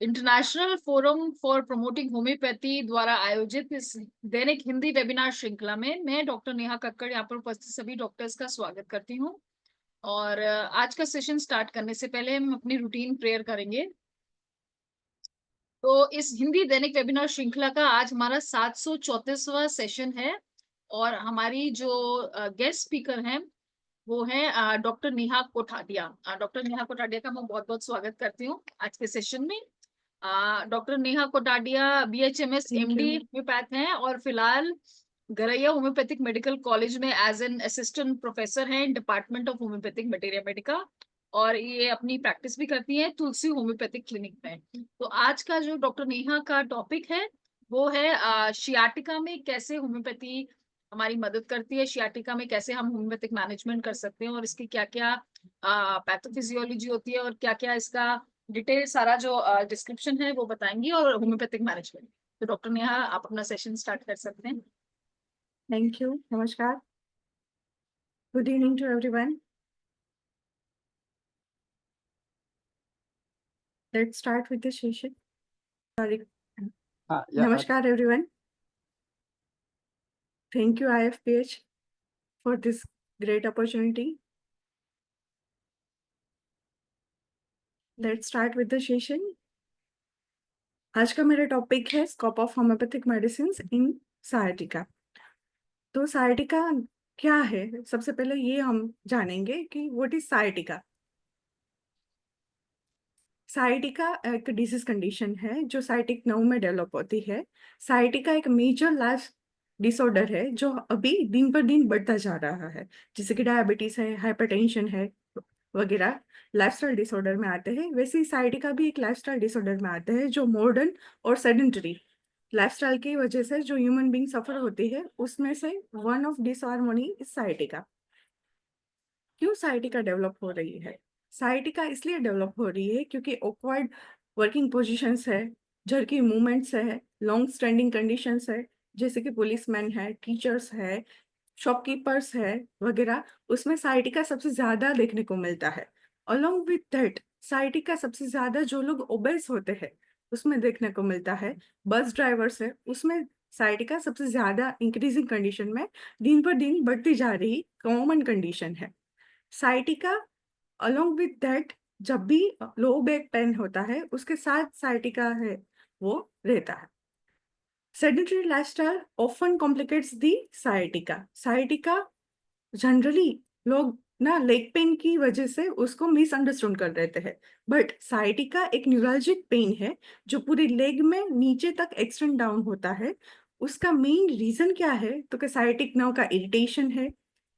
International forum for promoting homeopathy द्वारा आयोजित इस दैनिक हिंदी वेबिनार श्रृंखला में मैं डॉक्टर नेहा कक्कड़ यहाँ पर उपस्थित सभी डॉक्टर्स का स्वागत करती हूँ। और आज का सेशन स्टार्ट करने से पहले हम अपनी रूटीन प्रेयर करेंगे। तो इस हिंदी दैनिक वेबिनार श्रृंखला का आज हमारा 734वां सेशन है और हमारी जो गेस्ट स्पीकर हैं वो है डॉक्टर नेहा कोठाडिया। डॉक्टर नेहा कोठाडिया का मैं बहुत बहुत स्वागत करती हूँ आज के सेशन में। Doctor Neha Kotadia BHMS Thank MD you. Homoeopath हैं और फिलहाल गरैया होम्योपैथिक मेडिकल कॉलेज में एज एन असिस्टेंट प्रोफेसर हैं department of homoeopathic materia medica, और ये अपनी प्रैक्टिस भी करती हैं तुलसी होम्योपैथिक क्लिनिक में। तो आज का जो डॉक्टर नेहा का टॉपिक है वो है शियाटिका में कैसे होम्योपैथी हमारी मदद करती है, शियाटिका में कैसे हम होम्योपैथिक मैनेजमेंट कर सकते हैं और इसकी क्या क्या पैथोफिजियोलॉजी होती है और क्या क्या इसका डिटेल सारा जो डिस्क्रिप्शन है वो बताएंगी और होम्योपैथिक मैनेजमेंट। तो डॉक्टर नेहा आप अपना सेशन स्टार्ट कर सकते हैं। Thank you. Namaskar. Good evening to everyone. Let's start with the session. Sorry. Namaskar, everyone. Thank you, IFPH, for this great opportunity. Let's start with the session. आज का मेरा topic है scope of homeopathic medicine in sciatica. तो sciatica क्या है, सबसे पहले ये हम जानेंगे कि व्हाट इज साइटिका। साइटिका एक डिजीज कंडीशन है जो साइटिक नर्व में डेवलप होती है। साइटिका एक मेजर लाइफ डिसऑर्डर है जो अभी दिन पर दिन बढ़ता जा रहा है, जैसे कि डायबिटीज है, हाइपरटेंशन है वगैरह लाइफस्टाइल डिसऑर्डर में आते हैं। वैसे ही साइटिका भी एक लाइफस्टाइल डिसऑर्डर में आते हैं जो मॉडर्न और सेडेंटरी लाइफस्टाइल की वजह से जो ह्यूमन बीइंग सफर होती है, उसमें से वन ऑफ डिसहार्मोनी इज साइटिका। क्यों साइटिका डेवलप हो रही है? साइटिका इसलिए डेवलप हो रही है क्योंकि ऑकवर्ड वर्किंग पोजीशंस है, जर्की मूवमेंट्स है, लॉन्ग स्टैंडिंग कंडीशंस है, जैसे कि पुलिसमैन है, टीचर्स है, शॉपकीपर्स है वगैरह, उसमें साइटिका सबसे ज्यादा देखने को मिलता है। अलोंग विथ दैट साइटिका सबसे ज्यादा जो लोग ओबेस होते हैं उसमें देखने को मिलता है। बस ड्राइवर्स है, उसमें साइटिका सबसे ज्यादा इंक्रीजिंग कंडीशन में दिन पर दिन बढ़ती जा रही कॉमन कंडीशन है। साइटिका अलोंग विथ दैट जब भी लो बैक पेन होता है उसके साथ साइटिका है वो रहता है। सेडेंटरी लाइफस्टाइल ऑफन कॉम्प्लिकेट्स दी साइटिका। साइटिका जनरली लोग ना लेग पेन की वजह से उसको मिसअंडरस्टैंड कर देते हैं, बट साइटिका एक न्यूरल्जिक पेन है जो पूरी लेग में नीचे तक एक्सटेंड डाउन होता है। उसका मेन रीजन क्या है? तो कि साइटिक नर्व का इरिटेशन है,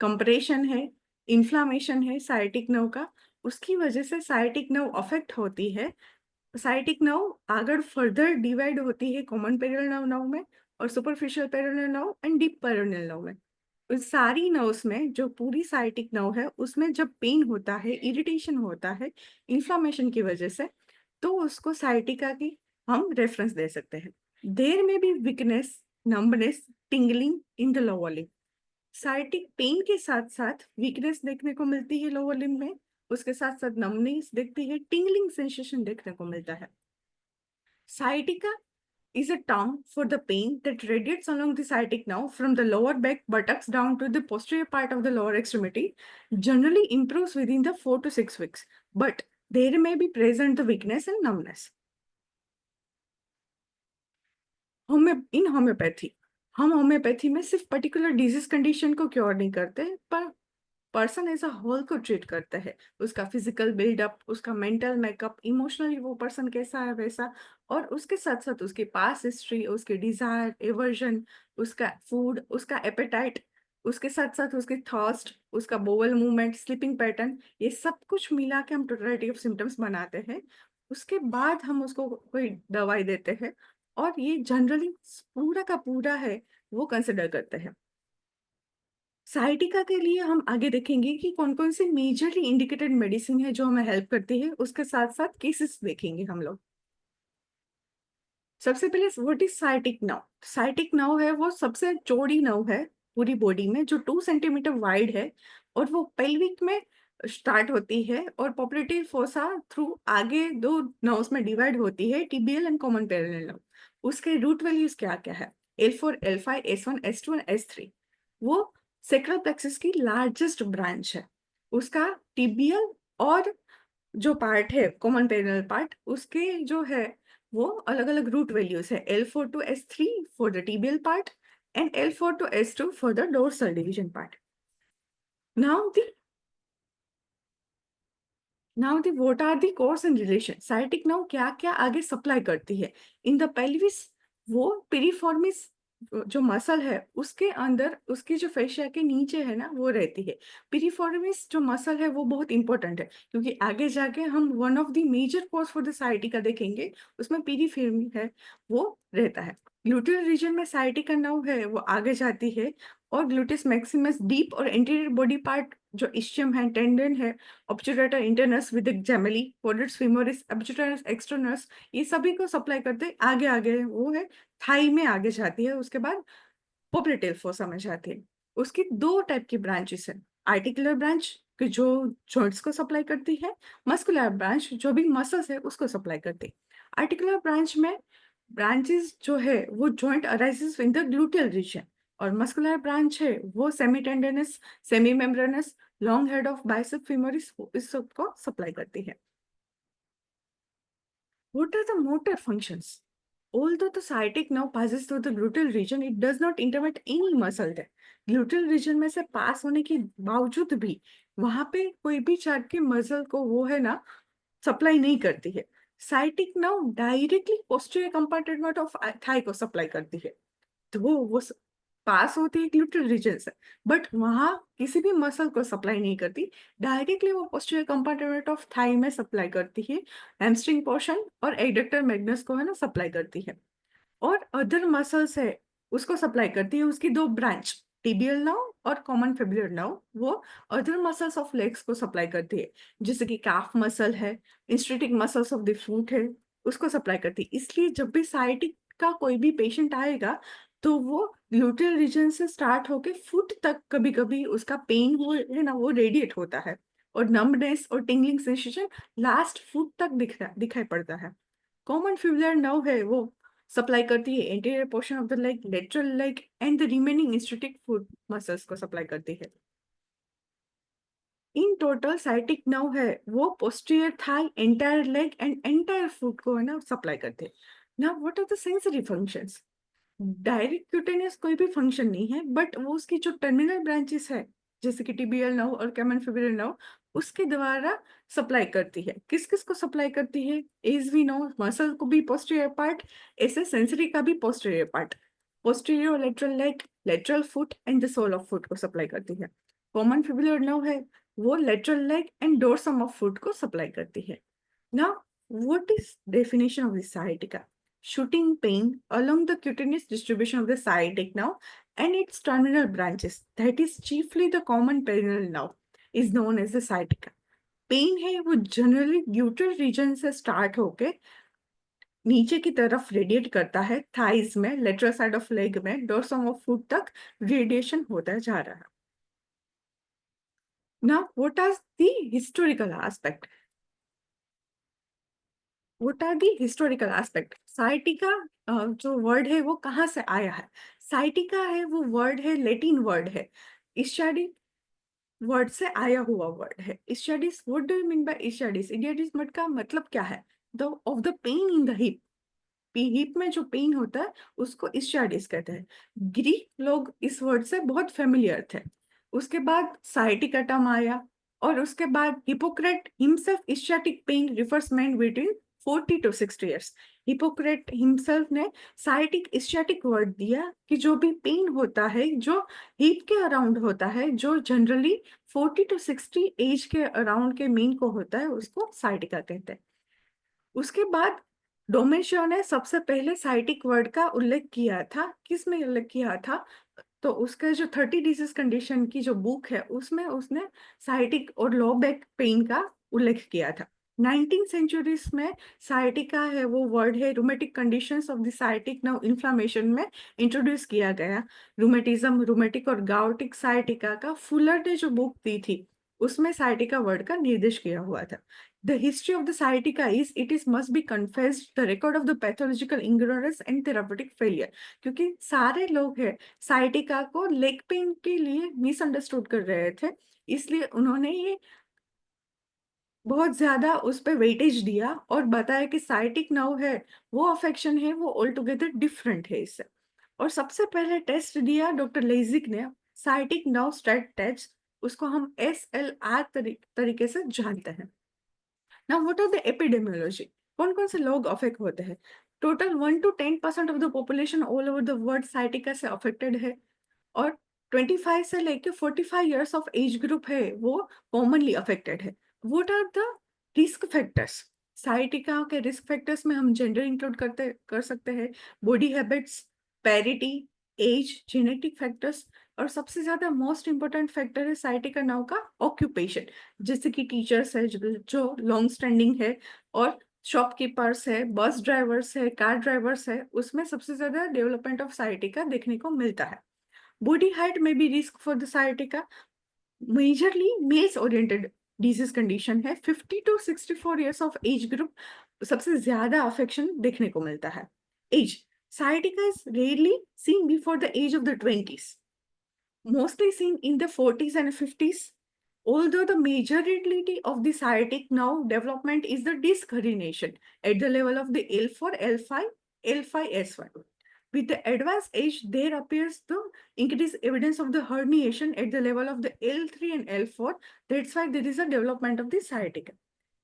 कंप्रेशन है, इन्फ्लामेशन है साइटिक नर्व का, उसकी वजह से साइटिक नर्व अफेक्ट होती है। साइटिक नर्व आगे फर्दर डिवाइड होती है कॉमन पेरिनेल नर्व में और superficial peroneal nerve and deep peroneal nerve में। उस सारी नर्व्स में जो पूरी साइटिक नर्व है उसमें जब पेन होता है, इरिटेशन होता है इन्फ्लामेशन की वजह से, तो उसको साइटिका की हम रेफरेंस दे सकते हैं। देर में भी weakness, numbness, tingling in the lower limb. Sciatic pen के साथ साथ वीकनेस देखने को मिलती है लोअर लिम्ब में, उसके साथ साथ नंबनेस दिखती है, टिंगलिंग सेंसेशन देखने को मिलता है। Sciatica is a term for the pain that radiates along the sciatic nerve from the lower back buttocks down to the posterior part of the lower extremity, generally improves within the 4 to 6 weeks, but there may be present the weakness and numbness. In homeopathy हम homeopathy में सिर्फ particular disease condition को cure नहीं करते, पर person as a whole को treat करते हैं। उसका फिजिकल बिल्डअप, उसका मेंटल मेकअप, इमोशनली वो पर्सन कैसा है वैसा, और उसके साथ साथ उसकी पास हिस्ट्री, उसके डिजायर, एवर्जन, उसका फूड, उसका एपेटाइट, उसके साथ साथ उसके थर्स्ट, उसका बोवल मूवमेंट, स्लीपिंग पैटर्न, ये सब कुछ मिला के हम टोटलिटी ऑफ सिम्टम्स बनाते हैं। उसके बाद हम उसको कोई दवाई देते हैं और ये जनरली पूरा का पूरा है वो कंसिडर करते हैं। साइटिका के लिए हम आगे देखेंगे कि कौन कौन सी मेजरली इंडिकेटेड मेडिसिन है जो हमें हेल्प करती है, उसके साथ साथ केसेस देखेंगे हम लोग। सबसे पहले what is sciatic nerve? Sciatic nerve है वो सबसे चौड़ी नर्व है पूरी बॉडी में जो 2 सेंटीमीटर वाइड है, और वो पेल्विक में स्टार्ट होती है और पोप्लेटेड फोसा थ्रू आगे दो नर्व्स में डिवाइड होती है, टीबीएल एंड कॉमन पेरिनेल नर्व। उसके रूट वैल्यूज क्या क्या है? L4, L5, S1, S2 and S3। वो सेक्रल प्लेक्सस की लार्जेस्ट ब्रांच है। उसका टीबीएल और जो पार्ट है कॉमन पेरिनेल पार्ट, उसके जो है वो अलग अलग रूट वैल्यूज है। L4 to S3 for the tibial part and L4 to S2 for the dorsal division part. Now the what are the cause and relation? Sciatic nerve क्या क्या आगे सप्लाई करती है? इन द पेल्विस वो piriformis जो muscle है उसके अंदर, उसकी जो फेशिया के नीचे है ना वो रहती है। पिरिफॉर्मिस जो मसल है वो बहुत इंपॉर्टेंट है, क्योंकि आगे जाके हम one of the major cause for the sciatica देखेंगे, उसमें पिरिफॉर्मी है वो रहता है। ग्लूटियल रीजन में साइटिका नर्व है वो आगे जाती है, और ग्लूटिस मैक्सिमस डीप और एंटीरियर बॉडी पार्ट जो इस्चियम है, टेंडन है, obturator internus with gemelli, quadratus femoris, obturator externus, ये सभी को सप्लाई करते आगे आगे वो है थाई में आगे जाती है। उसके बाद पोप्लेटेल फोसा में जाती है। उसकी दो टाइप की ब्रांचेस है। आर्टिकुलर ब्रांच कि जो जॉइंट्स को सप्लाई करती है, मस्कुलर ब्रांच जो भी मसल्स है उसको सप्लाई करती है। आर्टिकुलर ब्रांच में ब्रांचेस जो है वो joint arises in the gluteal region, और मस्कुलर ब्रांच है वो semitendinosus, semimembranosus, long head of bicep femoris, इस सब को सप्लाई करती है। What are the motor functions? Although the sciatic nerve passes through the gluteal region, it does not interrupt any muscle there. Gluteal region में से पास होने के बावजूद भी वहां पे कोई भी चार्ट के मसल को वो है ना सप्लाई नहीं करती है। Sciatic nerve directly posterior compartment of thigh को सप्लाई करती है। तो वो पास होती है ग्लूटल रीजन से, बट वहां किसी भी मसल को सप्लाई नहीं करती, डायरेक्टली वो पोस्टीरियर कंपार्टमेंट ऑफ थाई में सप्लाई करती है। हैमस्ट्रिंग पोर्शन और एडक्टर मैग्नस को है ना सप्लाई करती है, और अदर मसल्स है उसको सप्लाई करती है। उसकी दो ब्रांच, टिबियल नर्व और कॉमन फिब्युलर नर्व, वो अदर मसल्स ऑफ लेग्स को सप्लाई करती है, जैसे कि काफ मसल है, इंस्ट्रेटिक मसल्स ऑफ द फुट है, उसको सप्लाई करती है। इसलिए जब भी साइटिक का कोई भी पेशेंट आएगा तो वो ग्लूटियल रीजन से स्टार्ट होके फुट तक कभी कभी उसका पेन वो है ना वो रेडिएट होता है, और नम्बनेस और टिंगलिंग सेंसेशन लास्ट फुट तक दिखाई पड़ता है। कॉमन फिब्युलर नर्व है वो सप्लाई करती है interior portion of the leg, lateral leg and the remaining intrinsic foot muscles को सप्लाई करती है। इन टोटल साइटिक नर्व है वो posterior thigh, entire leg and entire foot को है ना सप्लाई करते हैं। Now what are the sensory functions? Direct cutaneous कोई भी फंक्शन नहीं है, बट वो उसकी जो टर्मिनल ब्रांचेस है, जैसे कि टीबीएल नर्व और कैमन फिब्रिल नर्व, उसके द्वारा सप्लाई करती है। किस किस को सप्लाई करती है? एज वी नो मसल को भी पोस्टीरियर पार्ट, ऐसे सेंसरी का भी posterior part, posterior lateral leg, lateral foot and the sole of foot को सप्लाई करती है। कॉमन फिब्रिल नर्व है वो lateral leg and dorsum of foot को सप्लाई करती है। Now, what is definition of the sciatica? Shooting pain along the cutaneous distribution of the sciatic nerve and its terminal branches, that is chiefly the common perineal nerve, is known as the sciatica. Pain है वो generally gluteal region से start होके नीचे की तरफ radiate करता है, thighs में, लेटरल साइड ऑफ लेग में, डोर्सम ऑफ फुट तक रेडिएशन होता जा रहा है। Now, what are the historical aspect? What are the historical aspect? Sciatica जो वर्ड है वो कहाँ से आया है? साइटिका है वो वर्ड है, लेटिन वर्ड है, इश्चाडी वर्ड से आया हुआ वर्ड है। इश्चाडिस, what do you mean by इश्चाडिस? इडियाडिस मत का मतलब क्या है? The of the pain in the hip, hip में जो पेन होता है उसको इश्चाडिस कहते हैं। ग्रीक लोग इस वर्ड से बहुत फेमिलियर थे। उसके बाद साइटिका टर्म आया, और उसके बाद Hippocrates himself ischiatic pain refers man between 40 to 60 years। Hippocrates himself ने साइटिक इश्चाटिक वर्ड दिया कि जो भी पेन होता है जो हिप के अराउंड होता है, जो जनरली 40 to 60 एज के अराउंड के मीन को होता है, उसको साइटिका कहते हैं। उसके बाद डोमेशियो ने सबसे पहले साइटिक वर्ड का उल्लेख किया था। किस में उल्लेख किया था? तो उसका जो 30 डिजीज कंडीशन की जो बुक है उसमें उसने साइटिक और लो बैक पेन का उल्लेख किया था। 19 सेंचुरीज में साइटिका है वो वर्ड है rheumatic conditions of the sciatic nerve inflammation में इंट्रोड्यूस किया गया। रूमेटिज्म, रूमेटिक और गाउटिक साइटिका का फुलर ने जो बुक दी थी उसमें साइटिका वर्ड का निर्देश किया हुआ था। The history of the sciatica is it is must be confessed the record of the pathological ignorance and therapeutic failure, क्योंकि सारे लोग हैं साइटिका को लेग पेन के लिए मिसअंडरस्टूड कर रहे थे, इसलिए उन्होंने ये बहुत ज्यादा उस पे वेटेज दिया और बताया कि साइटिक नर्व है वो अफेक्शन है, वो ऑल टुगेदर डिफरेंट है इससे। और सबसे पहले टेस्ट दिया डॉक्टर लेजिक ने, साइटिक नर्व स्ट्रेट टेस्ट, उसको हम SLR तरीके से जानते हैं। Now what are the epidemiology, कौन कौन से लोग अफेक्ट होते हैं? Total 1 to 10% of the population all over the world sciatica से अफेक्टेड है, और 25 से लेके 45 ईयर्स ऑफ एज ग्रुप है वो कॉमनली अफेक्टेड है। What are the risk factors? Sciatica के रिस्क फैक्टर्स में हम जेंडर इंक्लूड कर सकते हैं, body habits, parity, age, genetic factors, और सबसे ज्यादा मोस्ट इंपॉर्टेंट फैक्टर है साइटिका नाउ का ऑक्यूपेशन, जैसे कि टीचर्स है जो लॉन्ग स्टैंडिंग है, और शॉपकीपर्स है, बस ड्राइवर्स है, कार ड्राइवर्स है, उसमें सबसे ज्यादा डेवलपमेंट ऑफ साइटिका देखने को मिलता है। Body height may be risk for the sciatica. Majorly males oriented disease condition है, 50 to 64 years of age group सबसे ज्यादा अफेक्शन देखने को मिलता है। Age, sciatica is rarely seen before the age of the 20s, mostly seen in the 40s and 50s. Although the majority of the sciatic nerve development is the disc herniation at the level of the L4, L5, L5S1. With the advanced age, there appears the increased evidence of the herniation at the level of the L3 and L4. That's why there is a development of the sciatica.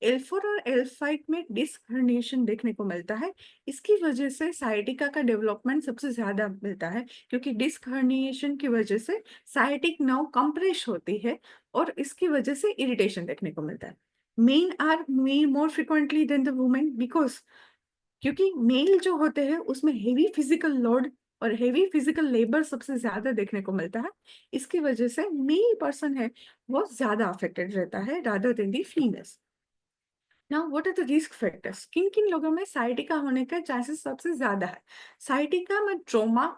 L4 और L5 में disc herniation देखने को मिलता है, इसकी वजह से sciatica का डेवलपमेंट सबसे ज्यादा मिलता है, क्योंकि डिस्क हर्निएशन की वजह से साइटिक नर्व कंप्रेस होती है और इसकी वजह से इरिटेशन देखने को मिलता है। Men are more frequently than the women, because क्योंकि मेल जो होते हैं उसमें हेवी फिजिकल लोड और हेवी फिजिकल लेबर सबसे ज्यादा देखने को मिलता है, इसकी वजह से मेल पर्सन है वो ज्यादा अफेक्टेड रहता है rather than the females. Now what are the risk factors, किन किन लोगों में साइटिका होने का चांसेस सबसे ज्यादा है? साइटिका में trauma,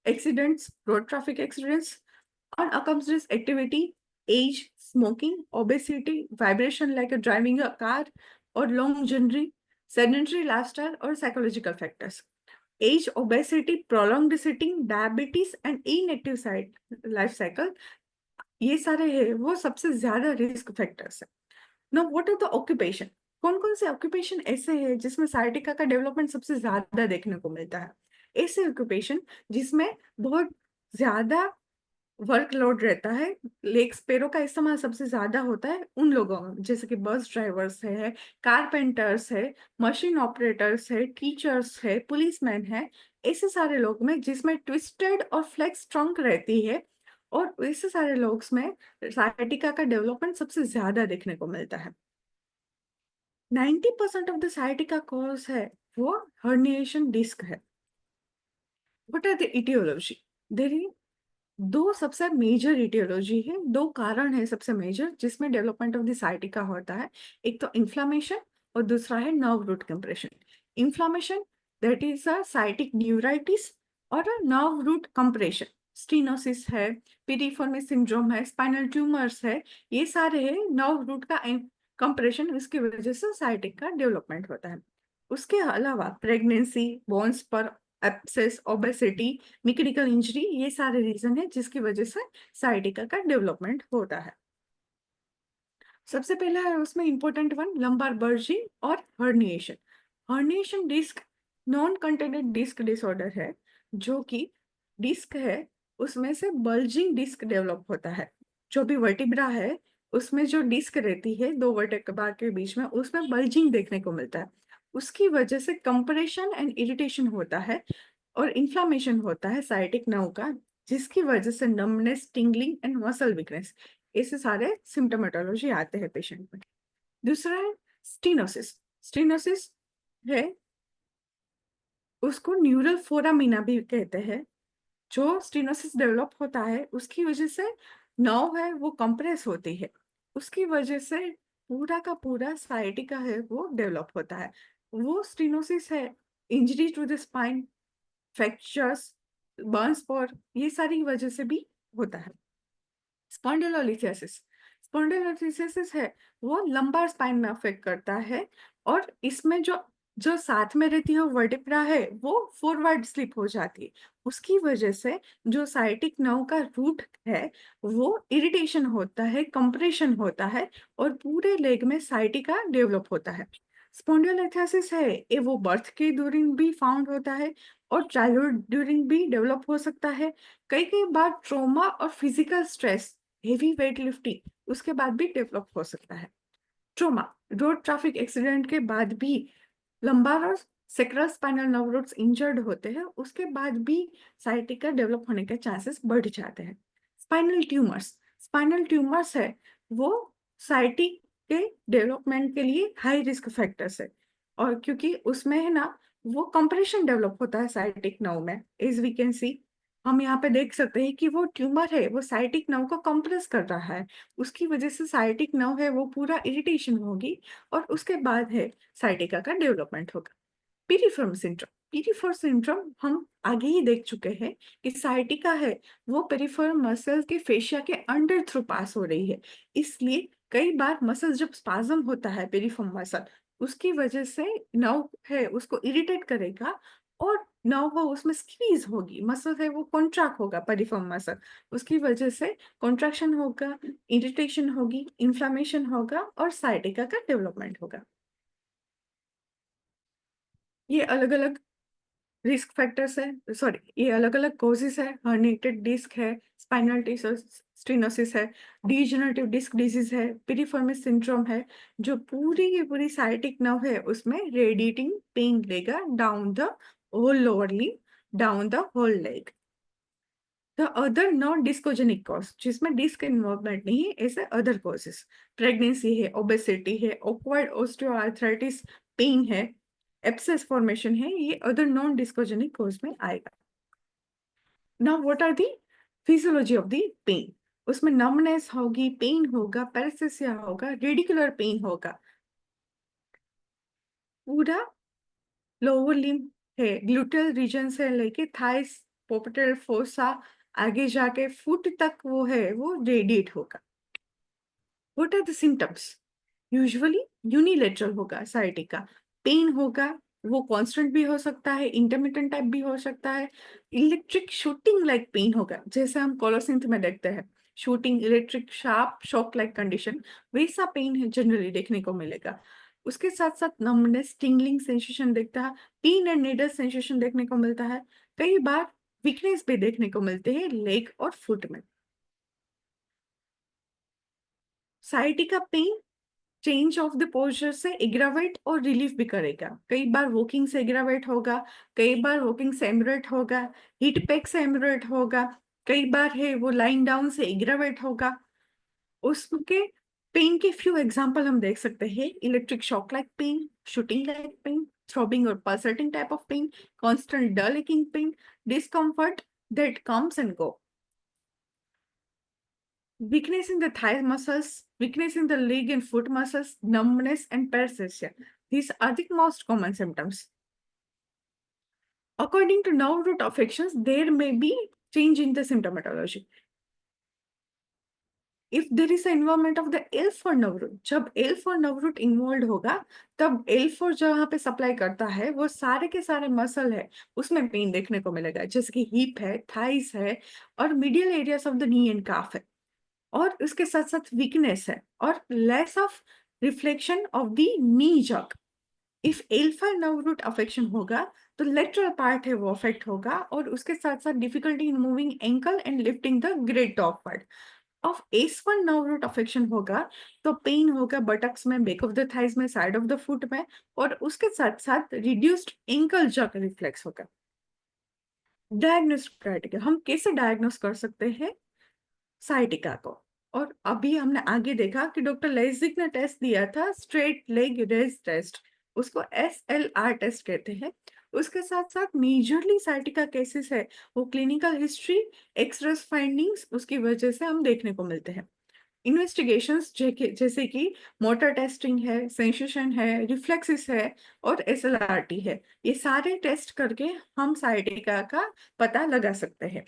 accidents, road traffic accidents, unaccomplished activity, age, smoking, obesity, vibration like driving a car और लॉन्ग जर्नी, sedentary lifestyle और psychological factors. Age, obesity, prolonged sitting, diabetes and inactive life cycle, ये सारे हैं वो सबसे ज्यादा risk factors है। Now what are the occupation, कौन कौन से ऑक्यूपेशन ऐसे हैं जिसमें साइटिका का डेवलपमेंट सबसे ज्यादा देखने को मिलता है? ऐसे ऑक्यूपेशन जिसमें बहुत ज्यादा वर्कलोड रहता है, लेग्स पैरों का इस्तेमाल सबसे ज्यादा होता है उन लोगों में, जैसे कि बस ड्राइवर्स है, कारपेंटर्स है, मशीन ऑपरेटर्स है, टीचर्स है, पुलिसमैन है, ऐसे सारे लोग में जिसमें ट्विस्टेड और फ्लेक्स ट्रंक रहती है, और ऐसे सारे लोग में साइटिका का डेवलपमेंट सबसे ज्यादा देखने को मिलता है। 90% ऑफ द साइटिका कॉज है वो हर्निएशन डिस्क है। What are the etiology? There दो सबसे मेजर इटियोलॉजी है, दो कारण है सबसे मेजर जिसमें डेवलपमेंट ऑफ द साइटिका होता है। एक तो इन्फ्लामेशन और दूसरा है nerve root compression. Inflammation that is a sciatic neuritis, और नर्व रूट कंप्रेशन स्टीनोसिस है, पिरिफॉर्मी सिंड्रोम है, स्पाइनल ट्यूमर्स है, ये सारे है नर्व रूट का कंप्रेशन, इसकी वजह से साइटिक का डेवलपमेंट होता है। उसके अलावा प्रेगनेंसी, बोन्स पर एब्सेस, ओबेसिटी, मैकेनिकल इंजरी, ये सारे रीजन है जिसकी वजह से साइटिका का डेवलपमेंट होता है। सबसे पहला है उसमें इंपॉर्टेंट वन लंबार बर्जिंग और herniation. Herniation disc non contained disc disorder है, जो कि डिस्क है उसमें से बल्जिंग डिस्क डेवलप होता है। जो भी वर्टिब्रा है उसमें जो डिस्क रहती है दो वर्टेब्रा के बीच में, उसमें बल्जिंग देखने को मिलता है, उसकी वजह से कंप्रेशन एंड इरिटेशन होता है और इन्फ्लामेशन होता है साइटिक नर्व का, जिसकी वजह से numbness, tingling and muscle weakness, ऐसे सारे सिम्टोमेटोलॉजी आते हैं पेशेंट में। दूसरा है स्टीनोसिस। स्टीनोसिस है उसको न्यूरल फोरामिना भी कहते हैं। जो स्टीनोसिस डेवलप होता है उसकी वजह से नर्व है वो कंप्रेस होती है, उसकी वजह से पूरा का पूरा साइटिका है वो डेवलप होता है। वो स्टीनोसिस है injury to the spine, fractures, burns, पर ये सारी वजह से भी होता है। स्पॉन्डिलोलिथियासिस, स्पॉन्डिलोलिथेसिस है वो लंबार स्पाइन में अफेक्ट करता है, और इसमें जो जो साथ में रहती है वर्टिब्रा है वो फॉरवर्ड स्लिप हो जाती है। उसकी वजह से जो साइटिक नर्व का रूट है वो इरिटेशन होता है, कंप्रेशन होता है, और पूरे लेग में साइटिका डेवलप होता है। स्पॉन्डिलोलिथेसिस है ये वो बर्थ के ड्यूरिंग भी फाउंड होता है, और चाइल्डहुड ड्यूरिंग भी डेवलप हो सकता है। कई कई बार ट्रॉमा और physical stress, heavy weight lifting उसके बाद भी डेवलप हो सकता है। ट्रॉमा, रोड ट्रैफिक एक्सीडेंट के बाद भी लंबार और sacral spinal nerve roots injured होते हैं, उसके बाद भी साइटिका डेवलप होने के चांसेस बढ़ जाते हैं। स्पाइनल ट्यूमर्स है वो साइटिक के डेवलपमेंट के लिए हाई रिस्क फैक्टर्स है, और क्योंकि उसमें है ना वो कंप्रेशन डेवलप होता है साइटिक नर्व में, एज वी कैन सी। हम यहाँ पे देख सकते हैं कि वो ट्यूमर है वो साइटिक नर्व को कंप्रेस कर रहा है, उसकी वजह से साइटिक नर्व है वो पूरा इरिटेशन होगी, और उसके बाद है साइटिका का डेवलपमेंट होगा। पीरिफर्म सिंड्रोम हम आगे ही देख चुके हैं कि साइटिका है वो पेरिफेरल मसल के फेशिया के अंडर थ्रू पास हो रही है, इसलिए कई बार मसल जब स्पाज्म होता है पेरिफेरल मसल, उसकी वजह से नर्व है उसको इरिटेट करेगा, और नर्व हो उसमें स्क्वीज होगी, मसल है वो कॉन्ट्रैक्ट होगा पेरिफेरल मसल, उसकी वजह से कॉन्ट्रैक्शन होगा, इरिटेशन होगी, इन्फ्लामेशन होगा, और साइटिका का डेवलपमेंट होगा। ये अलग अलग रिस्क फैक्टर्स है, सॉरी ये अलग अलग कोजेस है। हर्निएटेड डिस्क है, स्पाइनल स्टेनोसिस है, डीजनरेटिव डिस्क डिजीज है, पिरिफॉर्मिस सिंड्रोम है, जो पूरी की पूरी साइटिक नर्व है उसमें रेडिएटिंग पेन देगा down the whole lower limb, down the whole leg. The other non discogenic cause जिसमें डिस्क इन्वॉल्वमेंट नहीं है, ऐसे अदर कॉजेस प्रेगनेंसी है, ओबेसिटी है, ऑक्वर्ड ऑस्टियोआर्थराइटिस, पेन है, एब्सेस फॉर्मेशन है, ये अदर नॉन डिस्कोजेनिक कॉज में आएगा। Now what are the physiology of the pain, उसमें नमनेस होगी, पेन होगा, पैरालिसिस होगा, रेडिकुलर पेन होगा, पूरा लोअर लिम्ब है ग्लूटल रीजन से लेके थाइस पोपेटल फोसा आगे जाके फुट तक वो है वो रेडिएट होगा। What are the symptoms? Usually unilateral होगा साइटिका, पेन होगा, वो कांस्टेंट भी हो सकता है, इंटरमिटेंट टाइप भी हो सकता है, इलेक्ट्रिक शूटिंग लाइक पेन होगा, जैसे हम कोलोसिंथ में देखते हैं shooting electric sharp shock like condition, वैसा पेन है जनरली देखने को मिलेगा। उसके साथ साथ नमनेस, टिंगलिंग सेंसेशन देखता है, पिन एंड नीडल सेंसेशन देखने को मिलता है, कई बार वीकनेस भी देखने को मिलते हैं लेग और फुट में। Sciatica pain change of the posture से एग्रावेट और रिलीफ भी करेगा, कई बार वॉकिंग से एग्रावेट होगा, कई बार वॉकिंग से एमरेट होगा, हीट पैक से एमरेट होगा, कई बार है वो लाइन डाउन से एग्रावेट होगा। उसके पेन के फ्यू एग्जांपल हम देख सकते हैं, electric shock like pain, shooting like pain, throbbing और pulsating type of pain, constant dull aching pain, discomfort that comes and go, weakness in the thigh muscles, weakness in the leg and foot muscles, numbness and paresthesia. These are the most common symptoms. According to nerve root affections, there may be change in the symptomatology. If there is an involvement of the L4 nerve root, जब L4 nerve root involved होगा, तब L4 जहाँ पे supply करता है वो सारे के सारे मसल है उसमें पेन देखने को मिलेगा, जैसे कि हिप है, थाइस है, और medial areas of the knee and calf है, और उसके साथ साथ वीकनेस है और less of reflection of the knee jerk. If L5 nerve root affection होगा तो लेटरल पार्ट है वो अफेक्ट होगा, और उसके साथ साथ difficulty in moving ankle and lifting the great toe upward. Of S1 nerve root affection होगा तो पेन होगा बटक्स में, बैक ऑफ द थाइज में, साइड ऑफ द फुट में, और उसके साथ साथ रिड्यूस्ड एंकल जॉक रिफ्लेक्स होगा। डायग्नोस्टिक क्राइटेरिया, हम कैसे डायग्नोस कर सकते हैं साइटिका को? और अभी हमने आगे देखा कि डॉक्टर लेजिक ने टेस्ट दिया था स्ट्रेट लेग रेज टेस्ट, उसको SLR टेस्ट कहते हैं। उसके साथ साथ मेजरली साइटिका केसेस है वो क्लिनिकल हिस्ट्री, एक्सरे फाइंडिंग्स उसकी वजह से हम देखने को मिलते हैं। इन्वेस्टिगेशंस जैसे कि मोटर टेस्टिंग है, सेंसेशन है, रिफ्लेक्सिस है, और SLRT है, ये सारे टेस्ट करके हम साइटिका का पता लगा सकते हैं।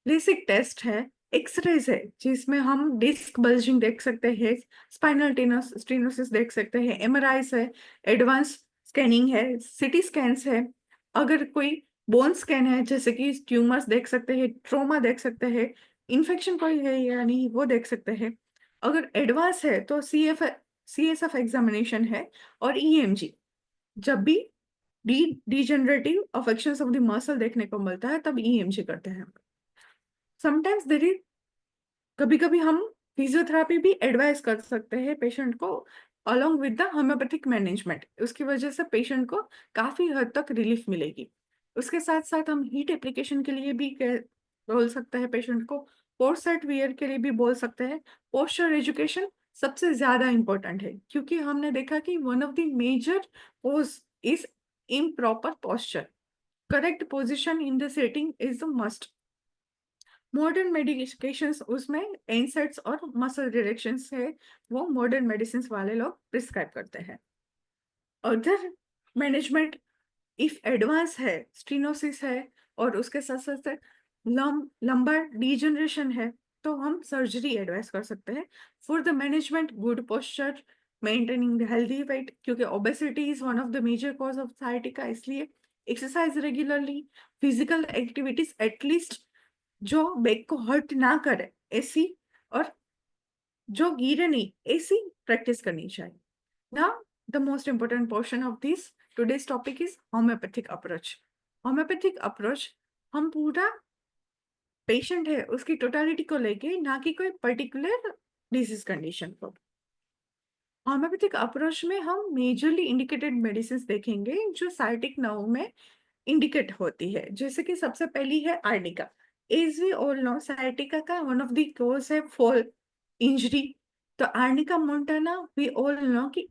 लेसिक टेस्ट है, एक्सरेज है जिसमें हम डिस्क बल्जिंग देख सकते हैं, स्पाइनल स्टेनोसिस देख सकते हैं, एमआरआई है, एडवांस स्कैनिंग है, सिटी स्कैन्स है। अगर कोई बोन स्कैन है जैसे कि ट्यूमर्स देख सकते हैं, ट्रोमा देख सकते हैं, इन्फेक्शन कोई है या नहीं वो देख सकते हैं। अगर एडवांस है तो CSF एग्जामिनेशन है, और EMG जब भी degenerative affections of the muscle देखने को मिलता है तब EMG करते हैं। समटाइम्स देर इज, कभी कभी हम फिजियोथेरेपी भी एडवाइस कर सकते हैं पेशेंट को along with the homeopathic management. उसकी वजह से पेशेंट को काफी हद तक रिलीफ मिलेगी। उसके साथ साथ हम हीट एप्लीकेशन के लिए भी बोल सकते हैं पेशेंट को, कोर्स सेट वियर के लिए भी बोल सकते हैं। पोस्चर एजुकेशन सबसे ज्यादा इंपॉर्टेंट है, क्योंकि हमने देखा कि one of the major pose is improper posture. Correct position in the sitting is the must. Modern medications उसमें एनसेट्स और मसल रिडक्शंस है, वो मॉडर्न मेडिसिन वाले लोग प्रिस्क्राइब करते हैं। अदर मैनेजमेंट इफ एडवांस है, स्टीनोसिस है, और उसके साथ साथ लंबर डिजनरेशन है, तो हम सर्जरी एडवाइस कर सकते हैं। For the management good posture, maintaining the healthy weight, क्योंकि obesity is one of the major cause of sciatica, इसलिए exercise regularly, physical activities at least जो बैक को हर्ट ना करे ऐसी, और जो गिरे नहीं ऐसी प्रैक्टिस करनी चाहिए। Now the most important portion of this today's topic is homeopathic approach. Homeopathic approach हम पूरा पेशेंट है उसकी टोटालिटी को लेके, ना कि कोई पर्टिकुलर डिजीज कंडीशन को। होम्योपैथिक अप्रोच में हम मेजरली इंडिकेटेड मेडिसिन देखेंगे जो साइटिक नर्व में इंडिकेट होती है, जैसे कि सबसे पहली है arnica. As we all know sciatica का वन ऑफ द कोज है फॉल इंजरी। तो arnica montana we all know कि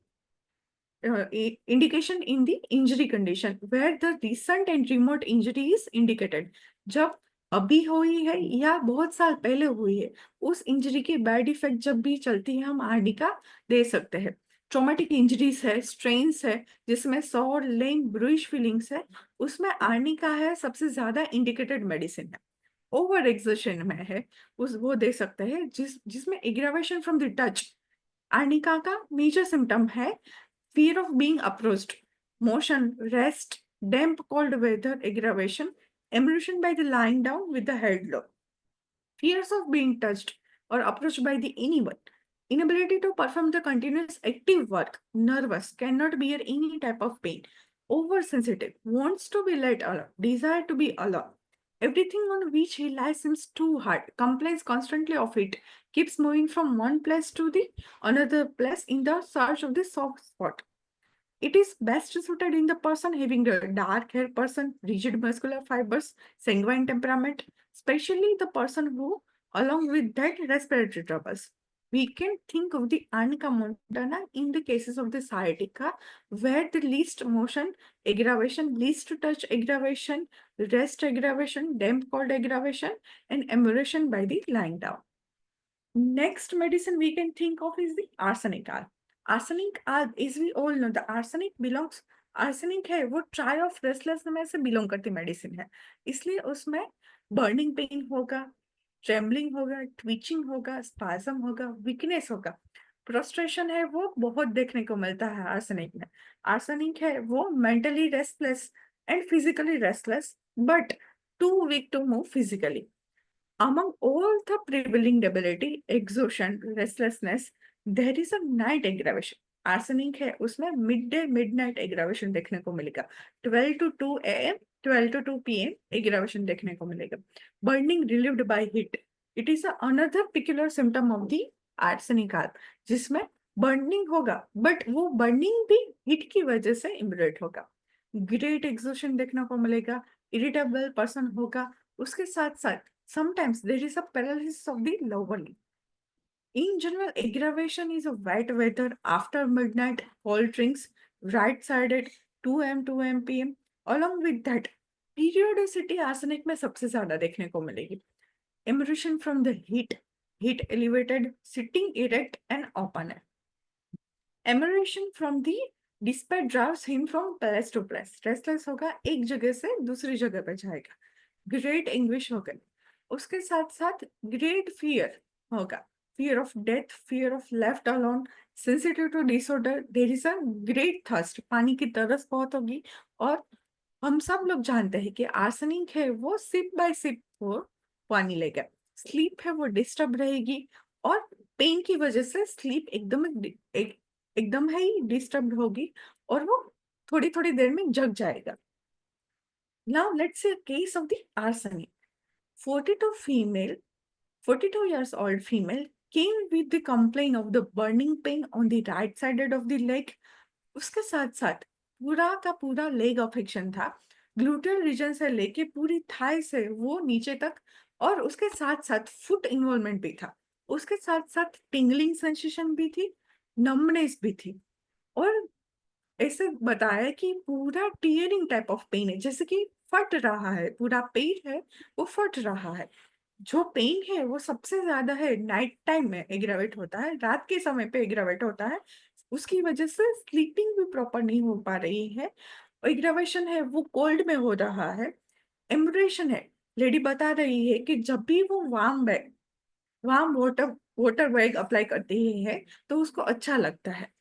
indication in the injury condition where the recent and remote injury is indicated। जब अभी हुई है या बहुत साल पहले हुई है, उस इंजरी की बैड इफेक्ट जब भी चलती है हम आर्निका दे सकते हैं। ट्रोमेटिक इंजरीज है, स्ट्रेन्स है जिसमें सॉर, लेंग, ब्रूइश फीलिंग्स है, उसमें आर्निका है सबसे ज्यादा इंडिकेटेड मेडिसिन है। ओवर एक्सर्शन में है उस वो दे सकते हैं जिसमें aggravation from the touch. Arnica का मेजर सिम्टम है fear of being approached, motion, rest, damp cold weather aggravation, evolution by the lying down with the head low, fears of being touched or approached by the anyone, inability to perform the continuous active work, nervous, cannot bear any type of pain, oversensitive, wants to be let alone, desire to be alone. Everything on which he lies seems too hard, complains constantly of it, keeps moving from one place to the another place in the search of the soft spot. It is best suited in the person having a dark hair person, rigid muscular fibers, sanguine temperament, especially the person who, along with that, respiratory troubles. We can think of the Arnica montana in the cases of the sciatica, where the least motion aggravation, least touch aggravation, rest aggravation, damp cold aggravation, and emersion by the lying down. Next medicine we can think of is the arsenic alb. Arsenic alb, as we all know, the arsenic belongs, arsenic है वो try of restless में से belong करती medicine है, इसलिए उसमें burning pain होगा, trembling होगा, ट्विचिंग होगा, स्पाज्म होगा, वीकनेस होगा, प्रोस्ट्रेशन है वो बहुत देखने को मिलता है आर्सेनिक में। आर्सेनिक है वो mentally restless and physically restless, but too weak to move physically. Among all the prevailing debility, exhaustion, restlessness, there is a night aggravation. Arsenic है उसमें मिडनाइट एग्रावेशन देखने को मिलेगा। 12 to 2 AM, 12 to 2 PM aggravation देखने को मिलेगा। Burning relieved by heat, it is another peculiar symptom of the arsenic heart, जिसमें burning होगा बट वो बर्निंग भी हीट की वजह से इम्यूरेट होगा। ग्रेट एग्जॉशन देखने को मिलेगा, इरिटेबल पर्सन होगा, उसके साथ साथ sometimes there is a paralysis of the lower limb. In general, aggravation is a wet weather after midnight, cold drinks, right-sided, 2 AM, 2 AM PM. Along with that, periodicity arsenic में सबसे ज्यादा देखने को मिलेगी। Emersion from the heat elevated, sitting erect and open. Emersion from the dispatch drives him from place to place. Restless होगा, एक जगह से दूसरी जगह पे जाएगा। Great anguish होगा, उसके साथ-साथ ग्रेट फियर होगा, fear of death, fear of left alone, sensitive to disorder, there is a great thirst, पानी की तरस बहुत होगी। और हम सब लोग जानते हैं कि आर्सेनिक है वो सिप बाय सिप वो पानी लेगा। स्लीप है वो डिस्टर्ब रहेगी और पेन की वजह से स्लीप एकदम ही डिस्टर्ब होगी और वो थोड़ी-थोड़ी देर में जग जाएगा। Now let's say a case of the arsenic. 42 female 42 years old female came with the complaint of the burning pain on the right sided of the leg. उसके साथ साथ पूरा का पूरा लेग अफेक्शन था, ग्लूटल रीजन से लेके पूरी थाई से वो नीचे तक, और उसके साथ साथ फुट इन्वॉल्वमेंट भी था, उसके साथ साथ टिंगलिंग सेंसेशन भी थी, नम्बनेस भी थी। और ऐसे बताया कि पूरा टीयरिंग टाइप ऑफ पेन है, जैसे कि फट रहा है, पूरा पेट है वो फट रहा है। जो पेन है वो सबसे ज्यादा है नाइट टाइम में एग्रावेट होता है, रात के समय पे एग्रावेट होता है। उसकी वजह से स्लीपिंग भी प्रॉपर नहीं हो पा रही है। एग्रावेशन है वो कोल्ड में हो रहा है। एम्ब्रेशन है, लेडी बता रही है कि जब भी वो warm water water bag apply करती है तो उसको अच्छा लगता है,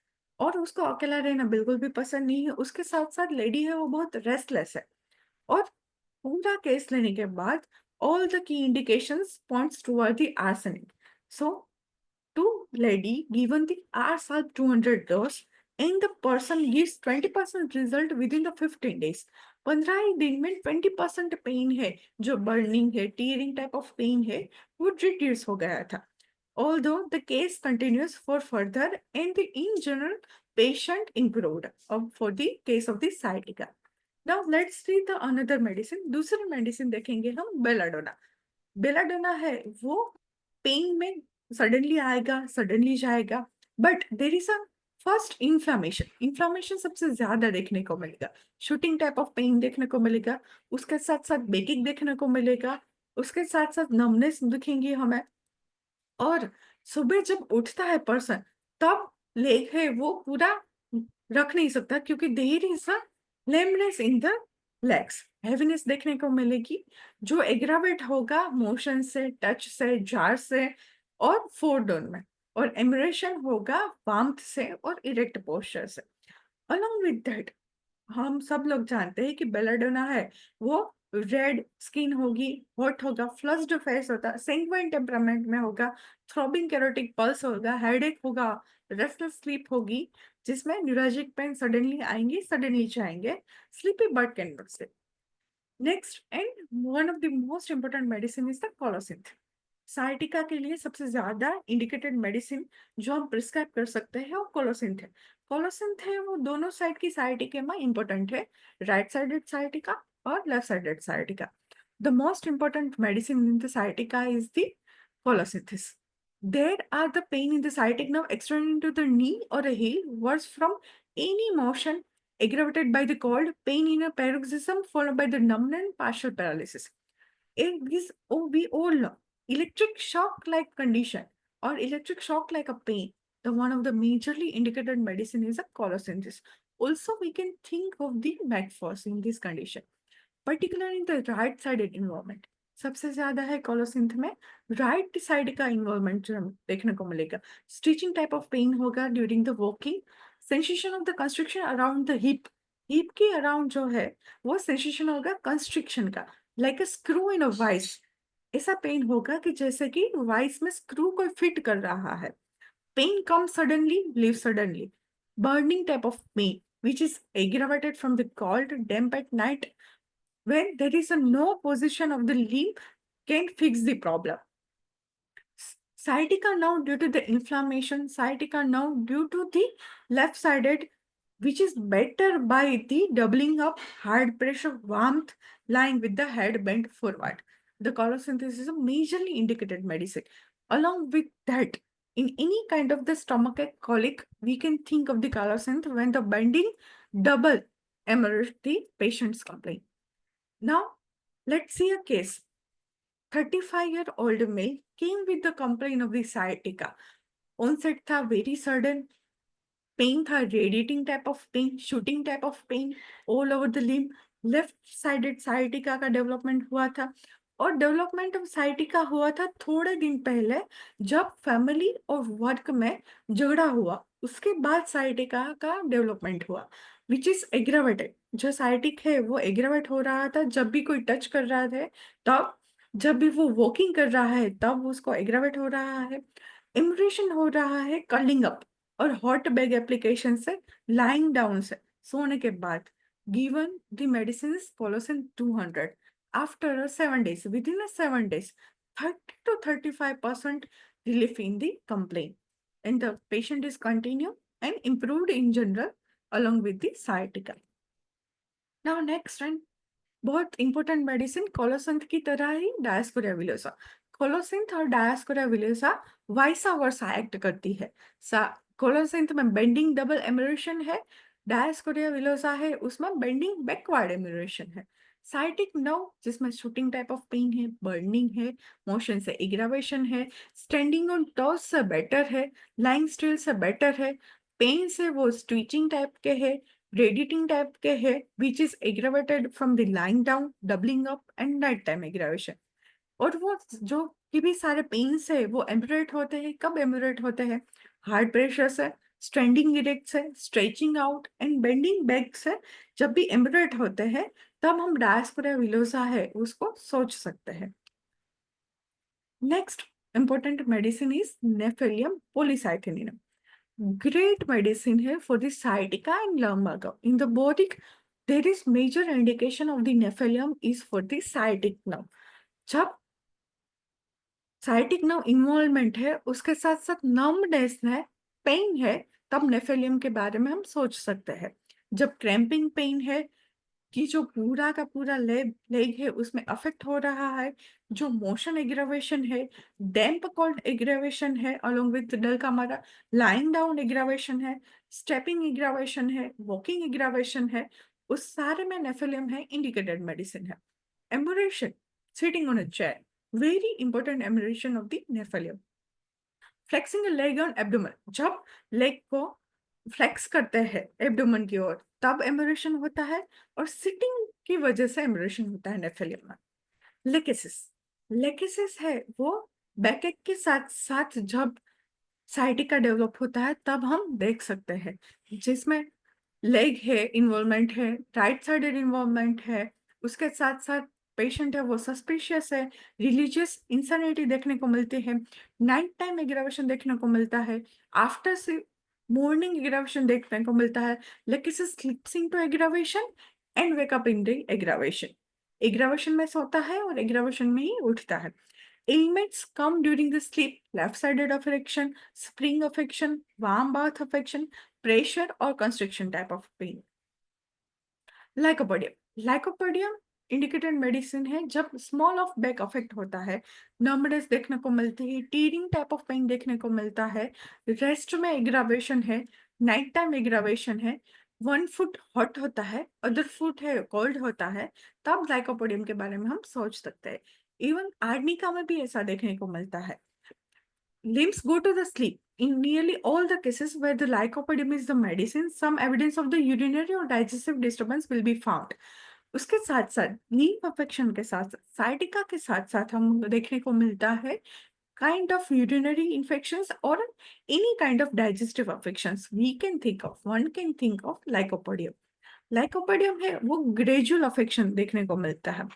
और उसको अकेला रहना बिल्कुल भी पसंद नहीं है। उसके साथ साथ लेडी है वो बहुत रेस्टलेस है। और पूरा केस लेने के बाद all the key indications points toward the arsenic. So to lady given the R-Salb 200 dose and the person gives 20% result within the 15 days. 15 ही दिन में 20% पेन है, जो बर्निंग है, टीयरिंग टाइप ऑफ पेन है, वो रिड्यूस हो गया था। Although the case continues for further and the in general patient improved for the case of the sciatica. Now let's see the another medicine. दूसरी medicine देखेंगे हम belladonna. Belladonna है वो पेन में सडनली आएगा, सडनली जाएगा, but there is a first inflammation. Inflammation सबसे ज्यादा देखने को मिलेगा, शूटिंग टाइप ऑफ पेन देखने को मिलेगा, उसके साथ साथ बेकिंग देखने को मिलेगा, उसके साथ साथ नमनेस दिखेंगी हमें। और सुबह जब उठता है पर्सन, तब लेग है वो पूरा रख नहीं सकता, क्योंकि there is a lameness in the legs, heaviness देखने को मिलेगी, जो एग्रावेट होगा मोशन से, टच से, जार से और फोरडोन में। और एमरेशन होगा वार्मथ से और इरेक्ट पोस्चर से। अलोंग विद दैट हम सब लोग जानते हैं कि बेलाडोना है वो रेड स्किन होगी, हॉट होगा, फ्लस्ड फेस होता, सेंग्वाइन टेम्परामेंट में होगा, थ्रॉबिंग कैरोटिक पल्स होगा, हेडेक होगा, रेस्टलेस स्लीप होगी, जिसमें न्यूरोलजिक पेन सडनली आएंगे, सडनली जाएंगे, sleepy but can not sleep. Next and one of the most important medicine is the colocynth. Sciatica के लिए सबसे ज्यादा इंडिकेटेड मेडिसिन जो हम प्रिस्क्राइब कर सकते हैं वो कोलोसिंथ है। कोलोसिंथ है वो दोनों साइड की साइटिका में इंपॉर्टेंट है, राइट साइडेड साइटिका और left sided sciatica. The most important medicine in the sciatica is the colocynthis. There are the pain in the sciatic nerve extending to the knee or a heel, worse from any motion aggravated by the cold, pain in a paroxysm followed by the numbness and partial paralysis. We all know electric shock like condition or electric shock like a pain. The one of the majorly indicated medicine is a colosynthesis. Also, we can think of the metformin in this condition, particularly in the right sided involvement. सबसे ज्यादा है colocynth में right side का involvement जो हम देखने को मिलेगा। स्टिचिंग टाइप ऑफ पेन होगा during the walking, sensation of the construction around the hip, hip के अराउंड जो है वो सेंसेशन होगा कंस्ट्रिक्शन का, like a screw in a vice. ऐसा पेन होगा कि जैसे कि वाइस में स्क्रू को फिट कर रहा है। Pain come suddenly, leave suddenly. Burning type of pain which is aggravated from the cold, damp at night, when there is a no position of the limb can fix the problem. Sciatica now due to the inflammation, sciatica now due to the left-sided, which is better by the doubling up hard pressure warmth lying with the head bent forward. The colosynthesis is a majorly indicated medicine. Along with that, in any kind of the stomachache colic, we can think of the colosynth when the bending double emerge the patient's complaint. Now, let's see a case. 35-year-old male came with the complaint of the sciatica. Onset था very sudden, pain था radiating type of pain, shooting type of pain all over the limb, left-sided sciatica का development हुआ था, और development of sciatica हुआ था थोड़े दिन पहले, जब फैमिली और वर्क में झगड़ा हुआ, उसके बाद साइटिका का डेवलपमेंट हुआ, विच इज एग्रावेटेड। जो साइटिक है वो एग्रावेट हो रहा था जब भी कोई टच कर रहा है, तब जब भी वो वॉकिंग कर रहा है तब उसको एग्रावेट हो रहा है। इम्प्रेशन हो रहा है कर्लिंग अप और हॉट बैग एप्लीकेशन से, लाइंग डाउन से, सोने के बाद। Given the medicine कोलोसिन 200 after 7 days, within 7 days, 30 to 35% relief in the complaint, and the patient is continued and improved in general along with the sciatica. Now next one, बहुत important medicine colocynth की तरह ही Dioscorea villosa. Colocynth और Dioscorea villosa वाइसा वर्सा act करती है। Colocynth में bending double एमिरेशन है, Dioscorea villosa है उसमें बेंडिंग बैकवर्ड एमिरेशन है। साइटिक नर्व जिसमें शूटिंग टाइप ऑफ पेन है, बर्निंग है, मोशन से एग्रावेशन है, स्टैंडिंग ऑन टॉस से बेटर है, लाइंग स्टिल से बेटर है, पेन से वो स्ट्रीचिंग टाइप के है, radiating type के है, which is aggravated from the lying down, doubling up and night time aggravation। और वो जो कि भी सारे पेन्स है वो एम्यूरेट होते हैं, कब एम्यूरेट होते हैं? हार्ट प्रेशर से, स्टैंडिंग इरेक्ट से, stretching out and bending back से। जब भी एम्यूरेट होते हैं तब हम डायस्पोरा विलोसा है उसको सोच सकते हैं। Next important medicine is gnaphalium polycephalum. Great medicine here for the sciatica and lumbago. In the body, there is major indication of the nephelium is for the sciatic nerve. जब sciatic nerve involvement है उसके साथ साथ nervousness है, pen है, तब Nephelium के बारे में हम सोच सकते हैं। जब क्रैम्पिंग पेन है कि जो पूरा का पूरा लेग है उसमें अफेक्ट हो रहा है, जो मोशन एग्रावेशन है, डैम्प कोल्ड एग्रावेशन है, अलोंग विद डल का हमारा लाइंग डाउन एग्रावेशन है, स्टेपिंग एग्रावेशन है, वॉकिंग एग्रावेशन है, उस सारे में नेफेलियम है इंडिकेटेड मेडिसिन है। Amelioration, sitting on a chair, very important amelioration of the gnaphalium. Flexing leg on abdomen, जब लेग को फ्लेक्स करते हैं एब्डोमेन की ओर तब एमरेशन होता है, और सिटिंग की वजह से एमरेशन होता है नेफेलियम में। लेकेसिस, लेकेसिस है वो बैकएक के साथ साथ जब साइटिका डेवलप होता है तब हम देख सकते हैं, जिसमें लेग है इन्वॉल्वमेंट है, राइट साइडेड इन्वॉल्वमेंट है, उसके साथ साथ पेशेंट है वो सस्पिशियस है, रिलीजियस इंसैनिटी देखने को मिलती है, नाइट टाइम एग्रावेशन देखने को मिलता है, आफ्टर से मॉर्निंग एग्रावेशन देखने को मिलता है, लेकिन sleeping to aggravation and wake up in the aggravation. Aggravation में सोता है और एग्रावेशन में ही उठता है। Ailments come during the sleep, left-sided affection, spring affection, warm bath affection, pressure or constriction type of pain। Lycopodium, lycopodium indicated medicine है जब small of back affect होता है, नर्वनेस देखने को मिलती है, टीयरिंग टाइप ऑफ पेन देखने को मिलता है, रेस्ट में एग्रावेशन है, नाइट टाइम एग्रावेशन है, वन फुट हॉट होता है, अदर फुट है कोल्ड होता है, तब लाइकोपोडियम के बारे में हम सोच सकते हैं। इवन आर्निका में भी ऐसा देखने को मिलता है। Limbs go to the sleep. In nearly all the cases where the lycopodium is the medicine, some evidence of the urinary or digestive disturbance will be found. उसके साथ साथ नीम अफेक्शन के साथ साइटिका के साथ साथ हम देखने को मिलता है kind of urinary infections or any kind of digestive affections we can think of. One can think of lycopodium. Lycopodium है वो gradual affection देखने को मिलता है।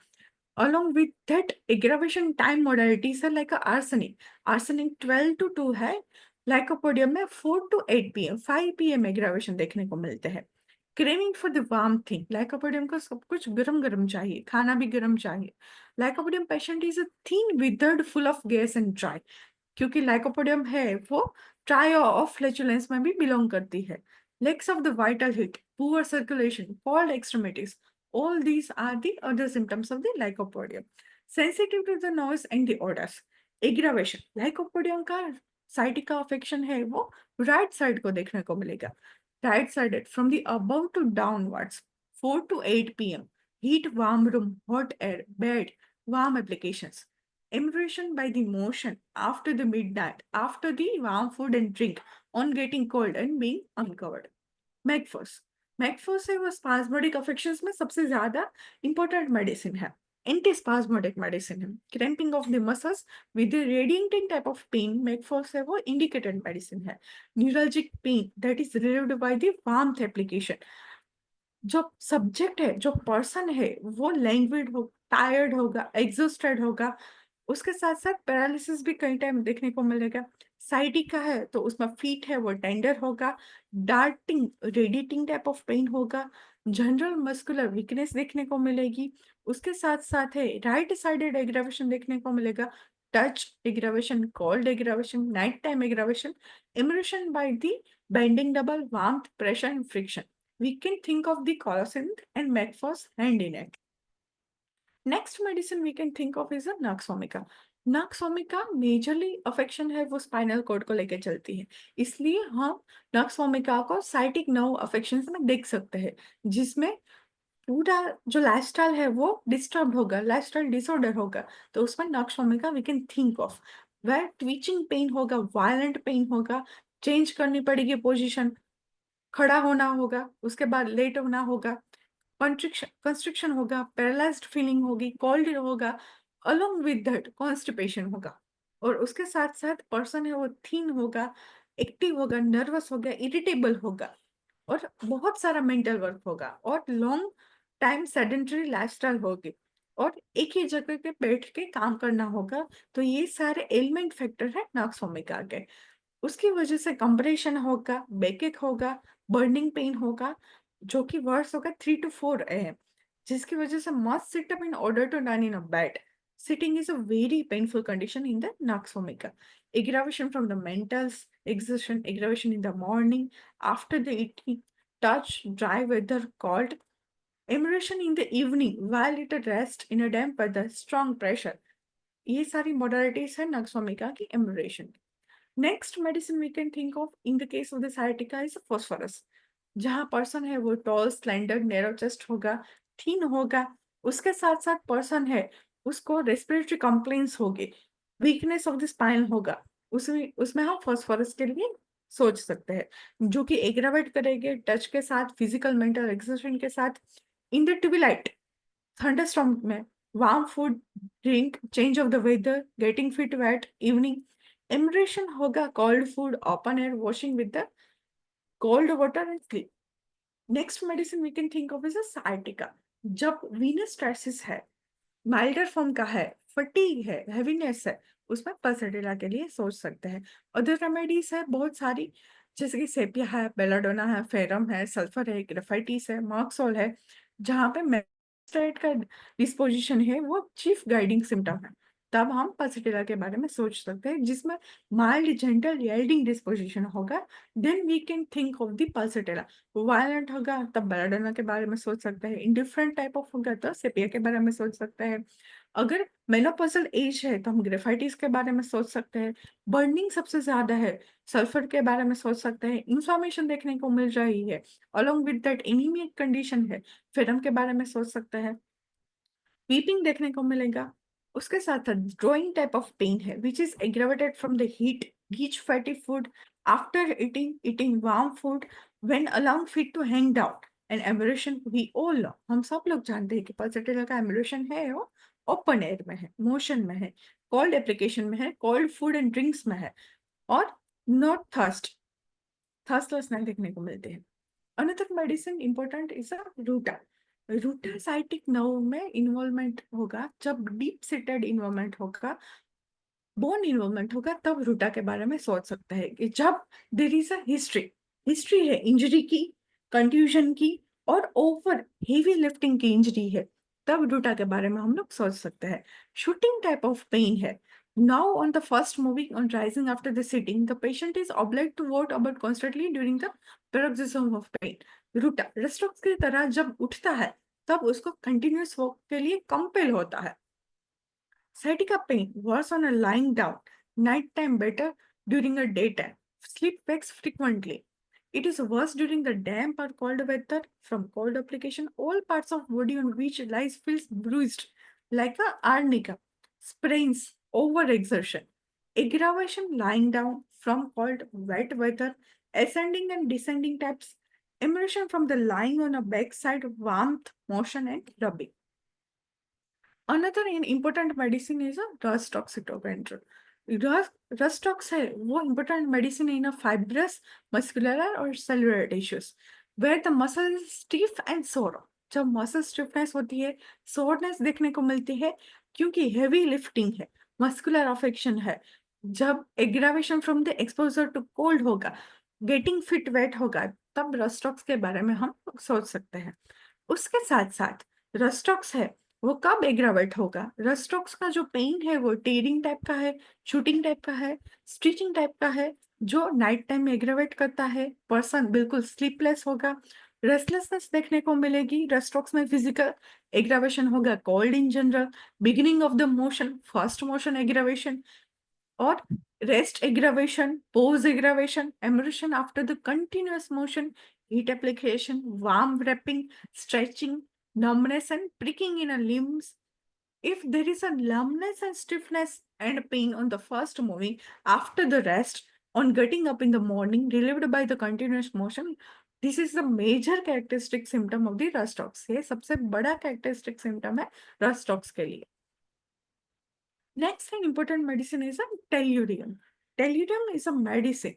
Along with that, aggravation time modalities are like a arsenic. Arsenic 12 to 2 है, lycopodium में 4 to 8 pm, 5 pm aggravation देखने को मिलते हैं। Craving for the warm thing, lycopodium को सब कुछ गरम गरम चाहिए, खाना भी गरम चाहिए। Lycopodium patient is a thin, withered, full of gas and dry. क्योंकि लाइकोपोडियम है वो ट्रायो ऑफ फ्लैचुलेंस में भी बिलोंग करती है। Legs of the vital hit, poor circulation, cold extremities, all these are the other symptoms of the lycopodium. Sensitive to the noise and the odors. Aggravation, lycopodium का sciatica affection है वो right side को देखने को मिलेगा, right sided from the above to downwards, 4 to 8 pm, heat, warm room, hot air, bed, warm applications. Impression by the motion after the midnight, after the warm food and drink, on getting cold and being uncovered. Mag phos, mag phos है वो spasmodic affections में सबसे ज्यादा important medicine है। Antispasmodic medicine है। Cramping of the muscles with radiating type of pain mag phos है वो indicated medicine है। Neuralgic pain that is relieved by the warmth application. जो सब्जेक्ट है, जो पर्सन है, वो लैंग्वेड हो, टायर्ड होगा, एग्जॉस्टेड होगा। उसके साथ साथ पैरालिसिस भी कई टाइम देखने को मिलेगा। साइटिका है तो उसमें फीट है वो टेंडर होगा, darting radiating type of pain होगा, जनरल मस्कुलर वीकनेस देखने को मिलेगी। उसके साथ साथ है राइट साइडेड एग्रावेशन देखने को मिलेगा, touch aggravation, cold aggravation, night time aggravation, immersion by the bending double, warmth, pressure and friction. We can think of the colosynth and Macphos hand in hand. Next medicine we can think of is a Naxomica. Naxomica majorly affection है वो spinal cord को लेकर चलती है, इसलिए हम nux vomica को sciatic nerve affection में देख सकते हैं, जिसमें पूरा जो लाइफस्टाइल है वो डिस्टर्ब होगा, लाइफस्टाइल डिसऑर्डर होगा। तो उसमें nux vomica we can think of, वह ट्विचिंग पेन होगा, वायलेंट पेन होगा, चेंज करनी पड़ेगी पोजीशन, खड़ा होना होगा, उसके बाद लेट होना होगा, कंस्ट्रिक्शन होगा, पैरालाइज्ड फीलिंग होगी, कोल्ड होगा, अलोंग विद दैट कॉन्स्टिपेशन होगा। और उसके साथ साथ पर्सन है वो थीन होगा, एक्टिव होगा, नर्वस होगा, इरिटेबल होगा, और बहुत सारा मेंटल वर्क होगा, और लॉन्ग टाइम सेडेंटरी लाइफस्टाइल होगी, और एक ही जगह पे बैठ के काम करना होगा। तो ये सारे एलिमेंट फैक्टर है नक्सोमिका के। उसकी वजह से कंप्रेशन होगा, बैकएक होगा, बर्निंग पेन होगा, जो कि वर्स होगा 3 to 4 AM, जिसकी वजह से must sit up in order to dine in a bed. Sitting is a very painful condition in the Naxomica. Aggravation from the mentals, exertion, aggravation in the morning, after the eating, touch, dry weather, cold, immersion in the evening, while at rest, in a damp weather, strong pressure. ये सारी modalities है Naxomica की immersion। Next medicine we can think of in the case of the sciatica is phosphorus. जहाँ person है वो toll, slender, narrow chest होगा, थीन होगा। उसके साथ साथ पर्सन है उसको रेस्पिरेटरी कंप्लेंट्स होगी, वीकनेस ऑफ द स्पाइन होगा। उसमें हम फॉस्फोरस के लिए सोच सकते हैं, जो कि एग्रावेट करेंगे टच के साथ, फिजिकल मेंटल एक्सर्शन के साथ, इन द ट्विलाइट, थंडरस्टॉर्म में, warm food drink, change of the weather, getting fit at evening. Amelioration होगा cold food, open air, washing with the cold water and sleep. Next medicine we can think of is a sciatica. जब venous stasis है, milder form का है, fatigue है, heaviness है, उसमें पल्सरेला के लिए सोच सकते हैं। अदर रेमेडीज है बहुत सारी, जैसे कि सेपिया है, बेलाडोना है, फेरम है, सल्फर है, ग्रेफाइटिस है, मार्क्सोल है। जहाँ पे मेस्ट्रेट का डिस्पोजिशन है वो चीफ गाइडिंग सिम्टम है, तब हम पल्सरेला के बारे में सोच सकते हैं, जिसमें माइल्ड जेंटल येल्डिंग डिस्पोजिशन होगा, then we can think of the pulsatilla. Violent होगा तब बेलाडोना के बारे में सोच सकते हैं, इंडिफरेंट टाइप ऑफ होगा तो सेपिया के बारे में सोच सकते हैं। अगर मेनोपॉजल एज है तो हम ग्रेफाइटिस के बारे में सोच सकते हैं। बर्निंग सबसे ज्यादा है, सल्फर के बारे में सोच सकते हैं। इंफ्लामेशन देखने को मिल रही है, along with that anaemic condition है, फेरम के बारे में सोच सकते हैं। वीपिंग देखने को मिलेगा। उसके साथ साथ ड्रॉइंग टाइप ऑफ पेन है which is aggravated from the heat, rich fatty food, after eating warm food, when allowing feet to hang down, and amelioration we all know, हम सब लोग जानते हैं कि पल्सरेला का एमरेशन है वो ओपन एयर में है, मोशन में है, कोल्ड एप्लीकेशन में है, कोल्ड फूड एंड ड्रिंक्स में है, और नॉट थर्स्टलेसनेस देखने को मिलते हैं। Another medicine important is a ruta. Ruta sciatic nerve में इन्वॉल्वमेंट होगा, जब डीप सीटेड इन्वॉल्वमेंट होगा, बोन इन्वॉल्वमेंट होगा, तब रूटा के बारे में सोच सकते हैं। कि जब देर इज अ हिस्ट्री है इंजरी की, कंट्यूजन की, और ओवर हेवी लिफ्टिंग की इंजरी है, तब रूटा के बारे में हम लोग सोच सकते हैं। शूटिंग टाइप ऑफ पेन है। Now on the first moving on rising after the sitting, the patient is obliged to vote about constantly during the paroxysm of pain. रूटा रेस्टॉक्स की तरह जब उठता है तब उसको कंटिन्यूस वॉक के लिए कंपेल होता है। Sciatica pain worse on a lying down, nighttime better during a daytime, sleep wakes frequently. It is worse during the damp or cold weather. From cold application, all parts of body on which lies feels bruised like a arnica, sprains, overexertion. Aggravation lying down from cold, wet weather, ascending and descending types, immersion from the lying on a backside, warmth, motion and rubbing. Another important medicine is a rust oxytocin. Rust है वो important medicine in a fibrous, muscular और cellular tissues where the muscle is stiff and sore. जब muscle stiffness होती है, soreness देखने को मिलती है क्योंकि heavy lifting है, muscular affection है. जब aggravation from the exposure to cold होगा, getting fit wet होगा, तब रस्टॉक्स के बारे में हम सोच सकते हैं. उसके साथ साथ रस्टॉक्स है वो कब एग्रावेट होगा. रस्टॉक्स का जो पेन है वो टेयरिंग टाइप का है, शूटिंग टाइप का है, स्टिचिंग टाइप का है, जो नाइट टाइम में एग्रावेट करता है. पर्सन बिल्कुल स्लीपलेस होगा, रेस्टलेसनेस देखने को मिलेगी. रस्टॉक्स में फिजिकल एग्रावेशन होगा, cold in general, beginning of the motion, first motion aggravation और rest aggravation, pause aggravation, immersion after the continuous motion, heat application, warm wrapping, stretching, numbness and pricking in a limbs. If there is a numbness and stiffness and pain on the first moving after the rest, on getting up in the morning, relieved by the continuous motion, this is the major characteristic symptom of the rhus tox. ये सबसे बड़ा characteristic symptom है rhus tox के लिए. Next and important medicine is a tellurium. Tellurium is a medicine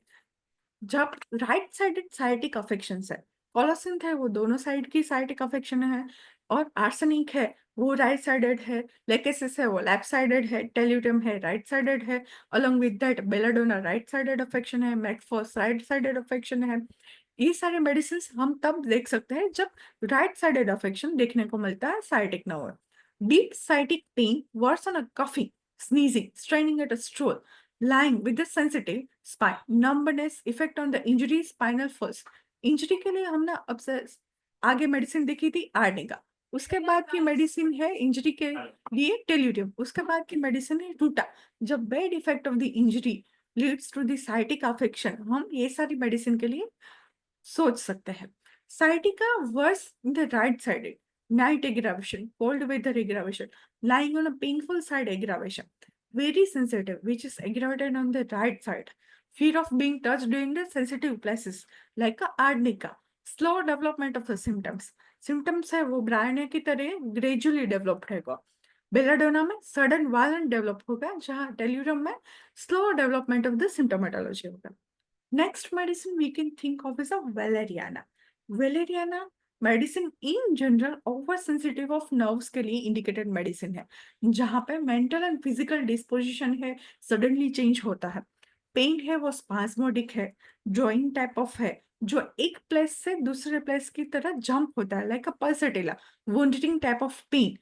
जब right sided sciatic affection है. Colocynth है वो दोनों साइड की साइटिक अफेक्शन है और आर्सेनिक है वो राइट साइडेड है. लेकेसिस है वो लेफ्ट साइडेड है. टेल्यूरियम है राइट साइडेड है. Along with that belladonna right sided affection है. मेटफॉस राइट साइडेड अफेक्शन है. ये सारे मेडिसिन हम तब देख सकते हैं जब राइट साइडेड अफेक्शन देखने को मिलता है sciatic nerve. Deep sciatic pain worse on a coughing, sneezing, straining at a stool, lying with the sensitive spine, numbness, effect on the injury, spinal force. Injury के लिए हमने अब से आगे मेडिसिन देखी थी आर्निका. उसके बाद की मेडिसिन है इंजरी के लिए टेल्यूरियम. उसके बाद की मेडिसिन है रूटा. जब bad effect of the injury leads to the sciatic affection, हम ये सारी मेडिसिन के लिए सोच सकते हैं. Sciatica worse in the right sided, night aggravation, cold weather aggravation, lying on a painful side aggravation, very sensitive, which is aggravated on the right side, fear of being touched during the sensitive places, like a arnica, slow development of the symptoms. Symptoms है वो Bryonia की तरह gradually developed होगा. Belladonna में sudden violent develop होगा, जहाँ tellurium में slow development of the symptomatology होगा. Next medicine we can think of is a valeriana. Valeriana medicine in general over sensitive of nerves के लिए इंडिकेटेड मेडिसिन है, जहाँ पे मेंटल एंड फिजिकल डिस्पोजिशन है सडनली चेंज होता है. पेन है वो स्पास्मोडिक है, जॉइंट टाइप ऑफ है जो एक प्लेस से दूसरे प्लेस की तरह जंप होता है, like a pulsatilla, wounding type of pain.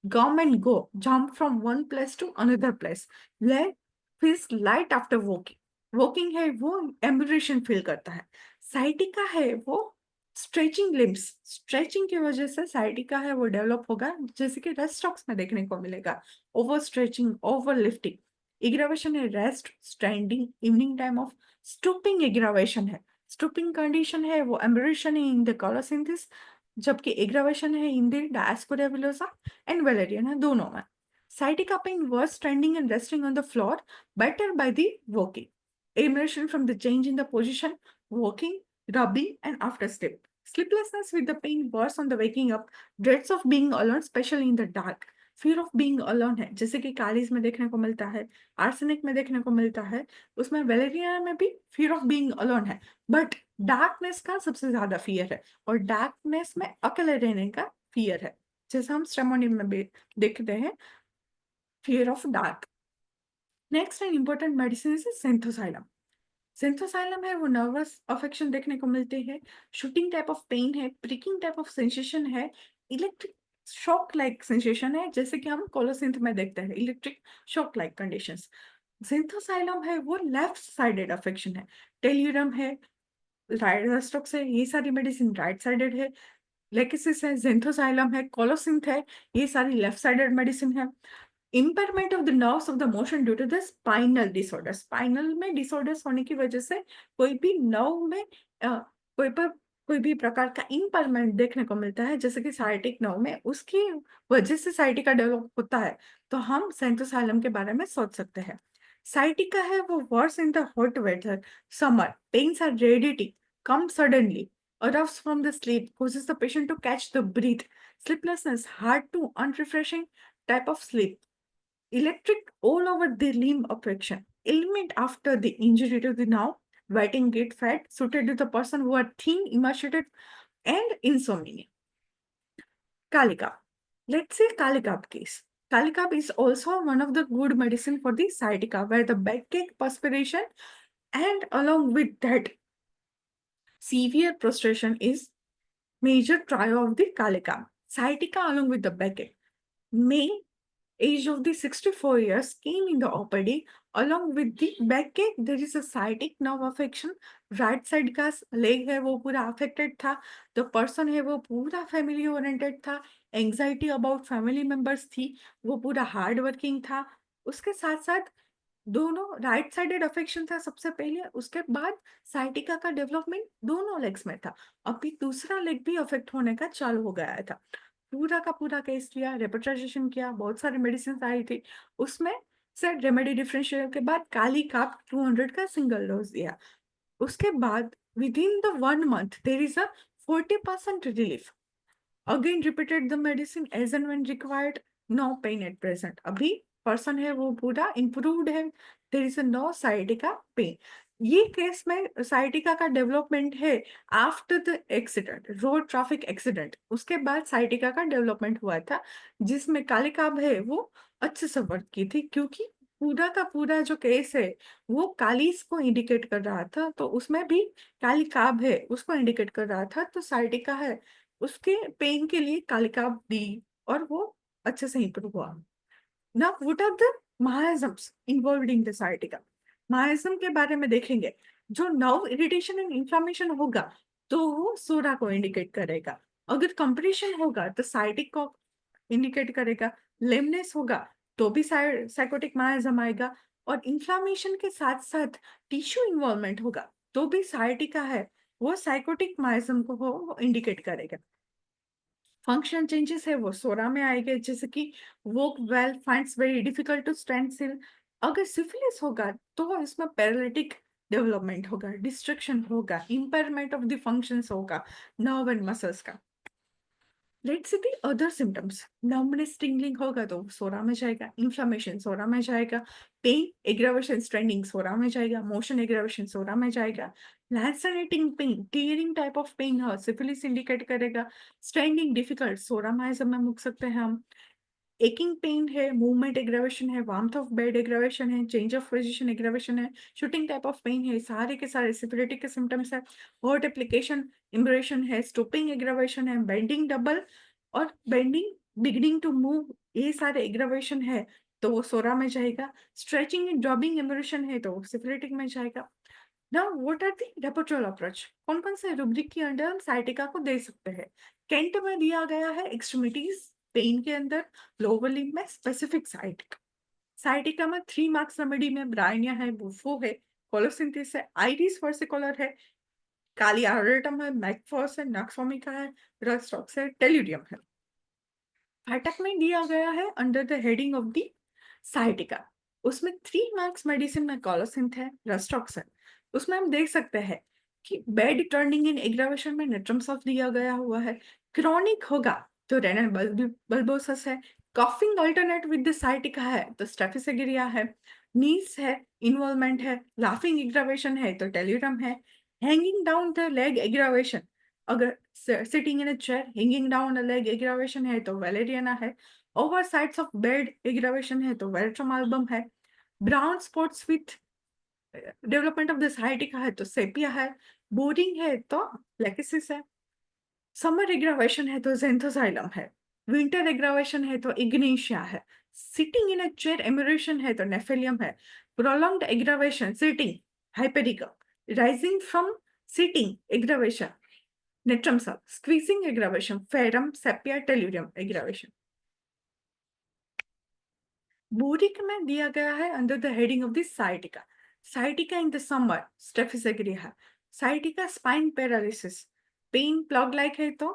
Come and go, jump from one place to another place. Leg feels light after walking. Walking है वो एम्बुलेशन फील करता है. साइटिका है वो स्ट्रेचिंग लिम्स, स्ट्रेचिंग की वजह से साइटिका है वो डेवलप होगा, जैसे कि रेस्टॉक्स में देखने को मिलेगा. Over stretching, over lifting. Aggravation है rest, standing, evening time off. Stooping aggravation है, स्टूपिंग कंडीशन है वो एम्बुलेशन है इन द कोलोसिंथेसिस, जबकि एग्रावेशन है in the diaspora villosa and Valerian है दोनों में. Sciatica pain worse standing and resting on the floor, better by the walking. Emission from the change in the position, walking, rubbing, and after sleep. Sleeplessness with the pain worse on the waking up, dreads of being alone, especially in the dark. Fear of being alone है, जैसे कि कालीज में देखने को मिलता है, arsenic में देखने को मिलता है, उसमें वेलेरिया में भी fear of being alone है. बट डार्कनेस का सबसे ज्यादा फियर है और डार्कनेस में अकेले रहने का फियर है, जैसे हम स्ट्रेमोनियम में भी देखते हैं fear of dark. Next and important medicine is सिंथोसाइलम. सिंथोसाइलम है वो नर्वस अफेक्शन देखने को मिलते हैं, शूटिंग टाइप ऑफ पेन है, प्रिकिंग टाइप ऑफ सेंसेशन है, इलेक्ट्रिक शॉक लाइक सेंसेशन है, जैसे कि हम कोलोसिंथ में देखते हैं इलेक्ट्रिक शॉक लाइक कंडीशंस. सिंथोसाइलम है वो लेफ्ट साइडेड अफेक्शन है. टेल्यूरम है राइट, रेस्टॉक्स है, ये सारी मेडिसिन राइट साइडेड है. लेकेसिस है, ज़ेंथोसाइलम है, कोलोसिंथ है, ये सारी लेफ्ट साइडेड मेडिसिन है. Impairment of the nerves of the motion due to the spinal disorder. Spinal में डिसऑर्डर्स होने की वजह से कोई भी नर्व में कोई भी प्रकार का इम्पेयरमेंट देखने को मिलता है, जैसे कि साइटिक नर्व में, उसकी वजह से साइटिका डेवलप होता है, तो हम सेंथोसाइलम के बारे में सोच सकते हैं. साइटिका है वो worse in the hot weather, summer, pains are radiating, come suddenly, arouse from the sleep, causes the patient to catch the breath, sleeplessness, hard to unrefreshing, type of sleep, electric all over the limb affection, ailment after the injury to the nerve, wetting gait fat, suited to the person who are thin, emaciated, and insomnia. Kalikap. Let's say Kalikap case. Kalikap is also one of the good medicine for the sciatica, where the backache, perspiration, and along with that, severe prostration is major trial of the Kalikap. Sciatica along with the backache. May age of the 64 years came in the OPD along with the backache. There is a sciatic nerve affection. Right side का leg है वो पूरा affected था. The person है वो पूरा family oriented था. Anxiety about family members थी. वो पूरा हार्ड वर्किंग था. उसके साथ साथ दोनों राइट साइडेड अफेक्शन था सबसे पहले. उसके बाद साइटिका का डेवलपमेंट दोनों लेग्स में था. अभी दूसरा लेग भी अफेक्ट होने का चालू हो गया था. पूरा का पूरा केस लिया, रेपेटाइजेशन किया, बहुत सारी मेडिसिन आई थी. उसमें से रेमेडी डिफरेंशियल के बाद काली काप 200 का सिंगल डोज दिया. उसके बाद within the 1 month there is a 40% relief. Again repeated the medicine as and when required. No pain at present. अभी पर्सन है वो पूरा इम्प्रूव्ड है. There is a no sciatica pain. ये केस में साइटिका का डेवलपमेंट है after the accident, road traffic accident. उसके बाद साइटिका का डेवलपमेंट हुआ था, जिसमें कालिकाब है वो अच्छे से वर्क की थी, क्योंकि पूरा का पूरा जो केस है वो कालीस को इंडिकेट कर रहा था. तो उसमें भी कालिकाब है उसको इंडिकेट कर रहा था. तो साइटिका है उसके पेन के लिए कालिकाब दी और वो अच्छे से इंप्रूव हुआ. Now, what are the miasms involved in the sciatica? मायाजम के बारे में देखेंगे. जो नर्व इरिटेशन एंड इंफ्लामेशन होगा तो वो सोरा को इंडिकेट करेगा. अगर कंप्रेशन होगा तो साइटिक को इंडिकेट करेगा. लेमनेस होगा तो भी साइकोटिक मायाजम आएगा. और इंफ्लामेशन के साथ साथ टिश्यू इन्वॉल्वमेंट होगा तो भी साइटिका है वो साइकोटिक मायाजम को वो इंडिकेट करेगा. फंक्शन चेंजेस है वो सोरा में आएंगे, जैसे कि walk well, finds very difficult to stand still. अगर सिफिलिस होगा तो इसमें पैरालिटिक डेवलपमेंट होगा, डिस्ट्रक्शन होगा, इम्पेयरमेंट ऑफ द फंक्शंस होगा नर्व एंड मसल्स का. Let's see the other symptoms. Nervousness tingling होगा तो सोरा में जाएगा. इन्फ्लामेशन सोरा में जाएगा. पेन एग्रावेशन स्ट्रेंडिंग सोरा में जाएगा. मोशन एग्रावेशन सोरा में जाएगा. Lancinating pain, tearing type of pain है सिफिलिस इंडिकेट करेगा. स्ट्रेंडिंग डिफिकल्ट सोरा माइजम में मुक सकते हैं हम. एकिंग पेन है, मूवमेंट एग्रावेशन है, वार्मथ ऑफ बेड एग्रावेशन है, चेंज ऑफ पोजीशन एग्रावेशन है, शूटिंग टाइप ऑफ पेन है. सारे के सारे सिफिलिटिक के सिम्टम्स है. हॉट एप्लीकेशन इम्ब्रेशन है, स्टोपिंग एग्रावेशन है, बेंडिंग डबल और बेंडिंग बिगिनिंग टू मूव, ये सारे एग्रावेशन है तो वो सोरा में जाएगा. स्ट्रेचिंग एंड ड्रॉबिंग इम्ब्रेशन है तो सिफिलिटिक में जाएगा. Now what are the repertorial approach? कौन कौन से रुब्रिक के अंडर हम साइटिका को दे सकते हैं? कैंट में दिया गया है एक्सट्रीमिटीज पेन के अंदर, लोअर लिम्ब में स्पेसिफिक साइटिका. साइटिका में 3 मार्क्स रेमेडी में ब्राइनिया है, बुफो है, कोलोसिंथिस है, आइरिस वर्सिकोलर है, काली आर्रेटम है, मैकफॉस है, नक्सोमिका है, रस्टॉक्स है, टेल्यूडियम है. फाटक में दिया गया है under the heading of the sciatica. उसमें 3 मार्क्स मेडिसिन में कोलोसिंथ है, रस्टॉक्स है. उसमें हम देख सकते हैं कि बेड टर्निंग इन एग्रावेशन में नेट्रमसॉफ दिया गया हुआ है. क्रॉनिक होगा तो रेनल बल्बोसस है. Coughing alternate with the sciatica है तो स्टेफिसेगिरिया है. नीज है, इन्वॉल्वमेंट है, लाफिंग एग्रावेशन है तो टेल्यूरम है. Hanging down the leg aggravation, अगर sitting in a chair hanging down a leg aggravation है तो वेलेरियाना है. Over sides of bed aggravation है तो वेल्ट्रम एल्बम है. Brown spots with development of the sciatica है तो सेपिया है. बोरिंग है तो लेकिसिस है. समर एग्रावेशन है तो जेंथोसाइलम है. विंटर एग्रावेशन है तो इग्नेशिया है. सिटिंग इन अ चेयर एमुरेशन है तो नेफेलियम है. Prolonged aggravation sitting hypericum. Rising from sitting aggravation नेट्रमसा. Squeezing aggravation ferrum sepia tellurium aggravation. Boericke में दिया गया है under the heading of the sciatica. Sciatica in the summer staphysagria. Sciatica spine paralysis, pain plug like है तो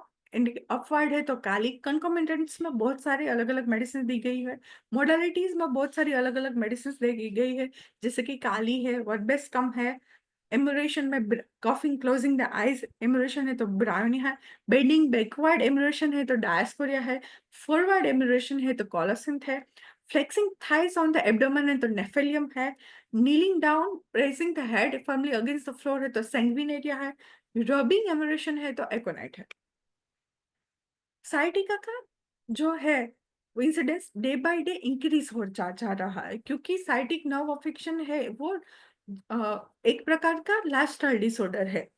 upward है तो काली. कंकोमिटेंट्स में बहुत सारे अलग अलग मेडिसिन दी गई है. मोडालिटीज में बहुत सारी अलग अलग मेडिसिन दी गई है, जैसे कि काली है, वर्बेस कम है, एमुलेशन में coughing closing the eyes emulation है तो ब्रायोनिया है, बेंडिंग बैकवर्ड एमुलेशन है तो डायस्पोरिया है, फॉरवर्ड एमुलेशन है तो कोलोसिंथ है, flexing thighs on the abdomen है तो नेफेलियम है, kneeling down pressing the head firmly against the floor है तो सैंग्विनेरिया है, रबिंग एमुलेशन है तो एकोनाइट है। साइटिका का जो है वो incidence day by day increase हो जा रहा है, क्योंकि साइटिक नर्व अफेक्शन है वो एक प्रकार का लाइफस्टाइल डिसऑर्डर है,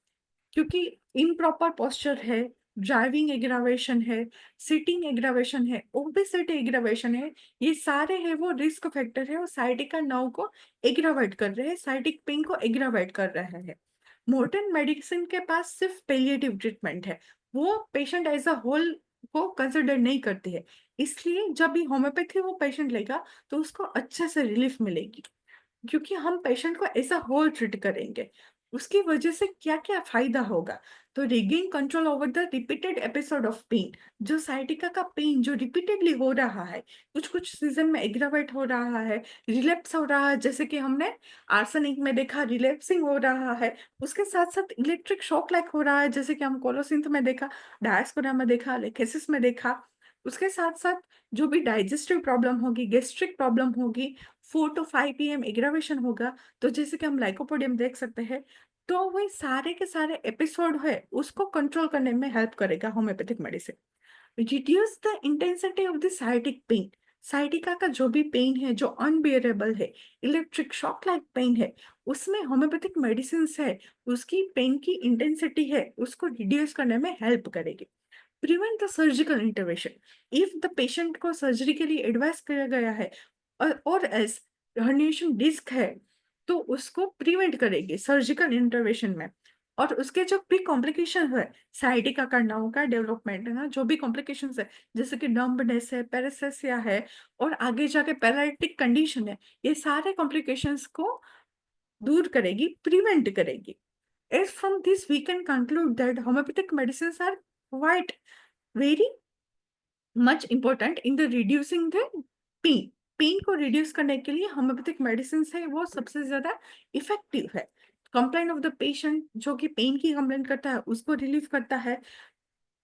क्योंकि इम्प्रॉपर पोस्चर है, ड्राइविंग एग्रावेशन है, सिटिंग एग्रावेशन है, ओबेसिटी एग्रावेशन है, ये सारे हैं वो रिस्क फैक्टर है और साइटिका नर्व को एग्रावेट कर रहे हैं, साइटिक पेन को एग्रावेट कर रहे हैं। मॉडर्न मेडिसिन के पास सिर्फ पेलिएटिव ट्रीटमेंट है, वो पेशेंट एज अ होल को कंसिडर नहीं करती है, इसलिए जब भी होम्योपैथी वो पेशेंट लेगा तो उसको अच्छे से रिलीफ मिलेगी, क्योंकि हम पेशेंट को ऐसा होल ट्रीट करेंगे। उसकी वजह से क्या क्या फायदा होगा, तो regain control over the repeated episode of pain, जो साइटिका का पेन जो रिपीटेडली हो रहा है, कुछ कुछ सीजन में एग्रावेट हो रहा है, रिलैप्स हो रहा है, जैसे कि हमने आर्सेनिक में देखा रिलैप्सिंग हो रहा है, उसके साथ साथ इलेक्ट्रिक शॉक लाइक हो रहा है, जैसे कि हम कोलोसिंथ में देखा, डायस्पोरा में देखा, लेकेसिस में देखा। उसके साथ साथ जो भी डाइजेस्टिव प्रॉब्लम होगी, गेस्ट्रिक प्रॉब्लम होगी, 4 to 5 PM एग्रावेशन होगा, तो जैसे कि हम लाइकोपोडियम देख सकते हैं, तो वही सारे के सारे एपिसोड है उसको कंट्रोल करने में हेल्प करेगा homeopathic medicine. Reduce the intensity of the sciatic pen, sciatica का जो भी पेन है जो अनबियरेबल है, इलेक्ट्रिक शॉक लाइक पेन है, उसमें होम्योपैथिक मेडिसिन है उसकी पेन की इंटेंसिटी है उसको रिड्यूस करने में हेल्प करेगी। Prevent the surgical intervention, if the patient को सर्जरी के लिए एडवाइस किया गया है और एस हर्निएशन डिस्क है तो उसको प्रिवेंट करेगी सर्जिकल इंटरवेंशन में। और उसके जो भी कॉम्प्लिकेशन है साइटिका का नर्व का डेवलपमेंट है ना, जो भी कॉम्प्लिकेशन है जैसे कि डम्बनेस है, पेरेसेसिया है और आगे जाके पैरालिटिक कंडीशन है, ये सारे कॉम्प्लिकेशंस को दूर करेगी, प्रिवेंट करेगी। As from this, we can conclude that homeopathic medicines are quite very much important in the reducing the pain. Pain को रिड्यूस करने के लिए होम्योपैथिक मेडिसिन है वो सबसे ज्यादा इफेक्टिव है। कंप्लेन ऑफ द पेशेंट, जो कि पेन की कंप्लेन करता है उसको रिलीफ करता है,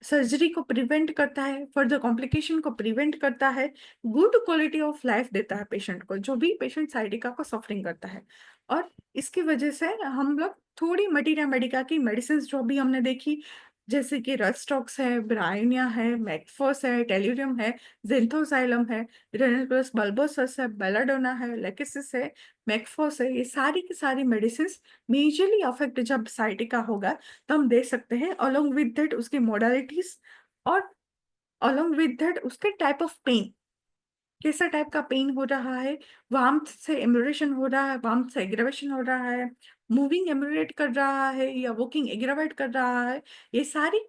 सर्जरी को प्रिवेंट करता है, फर्दर कॉम्प्लिकेशन को प्रिवेंट करता है, गुड क्वालिटी ऑफ लाइफ देता है पेशेंट को, जो भी पेशेंट साइटिका को सफरिंग करता है। और इसकी वजह से हम लोग थोड़ी मटीरिया मेडिका की मेडिसिन जो भी हमने देखी, जैसे कि रस्टॉक्स है, ब्रायोनिया है, मैक्फोस है, टेल्यूरियम है, जेंथोसाइलम है, रेनिकुलस बल्बोसस है, बेलाडोना है, लेकेसिस है, मैक्फोस है, ये सारी की सारी मेडिसिन मेजरली अफेक्ट जब साइटिका होगा तो हम दे सकते हैं, अलोंग विद दैट उसकी मोडालिटीज और अलोंग विद दैट उसके टाइप ऑफ पेन, कैसा टाइप का पेन हो रहा है, वार्मथ से एम्यूलेशन हो रहा है, वार्मथ से एग्रावेशन हो रहा है, मूविंग एम्यूलेट कर रहा है या वॉकिंग एग्रावेट कर रहा है, ये सारी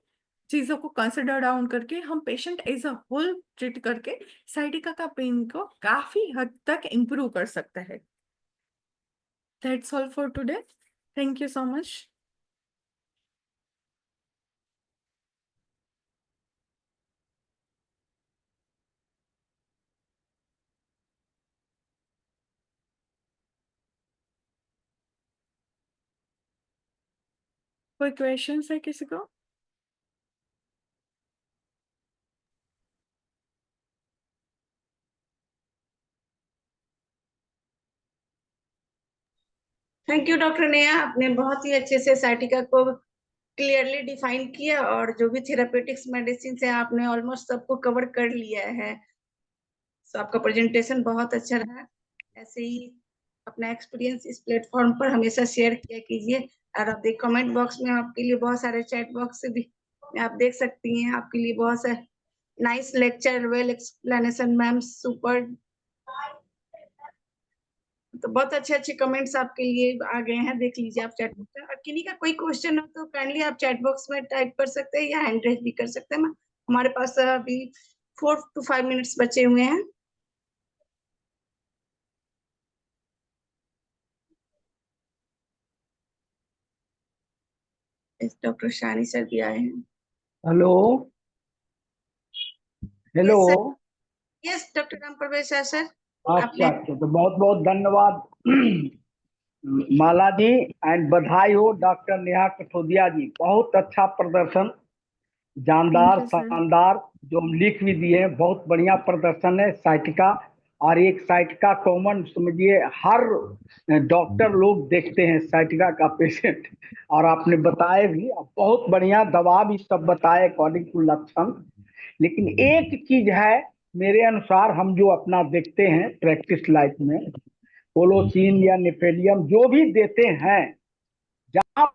चीजों को कंसिडर डाउन करके हम patient as a whole treat करके साइटिका का पेन को काफी हद तक इम्प्रूव कर सकते हैं। That's all for today, thank you so much. कोई क्वेश्चन है किसी को? थैंक यू डॉक्टर नेहा, आपने बहुत ही अच्छे से साइटिका को क्लियरली डिफाइन किया और जो भी थेरापेटिक्स मेडिसिन है आपने ऑलमोस्ट सबको कवर कर लिया है। तो आपका प्रेजेंटेशन बहुत अच्छा रहा। ऐसे ही अपना एक्सपीरियंस इस प्लेटफॉर्म पर हमेशा शेयर किया कीजिए। और आप देख कमेंट बॉक्स में आपके लिए बहुत सारे चैट बॉक्स से भी आप देख सकती हैं, आपके लिए बहुत से nice lecture, well explanation ma'am, super. तो बहुत अच्छे अच्छे कमेंट्स आपके लिए आ गए हैं, देख लीजिए आप चैट बॉक्स में। और किन्हीं का कोई क्वेश्चन हो तो काइंडली आप चैट बॉक्स में टाइप कर सकते हैं या हैंड रेज भी कर सकते हैं। हमारे पास अभी 4 to 5 मिनट्स बचे हुए हैं। डॉक्टर शानी सर भी आए हैं। Hello hello. Yes doctor Ram प्रवेश सर। अच्छा अच्छा, तो बहुत बहुत धन्यवाद माला जी एंड बधाई हो डॉक्टर नेहा कठोदिया जी, बहुत अच्छा प्रदर्शन, जानदार थैंक यू सर। शानदार, जो हम लिख भी दिए हैं, बहुत बढ़िया प्रदर्शन है साइटिका। और एक साइटिका कॉमन समझिए, हर डॉक्टर लोग देखते हैं साइटिका का पेशेंट, और आपने बताए भी, बहुत बढ़िया दवा भी सब बताए अकॉर्डिंग टू लक्षण। लेकिन एक चीज है, मेरे अनुसार हम जो अपना देखते हैं प्रैक्टिस लाइफ में, कोलोसिन या नेफेलियम जो भी देते हैं, जहाँ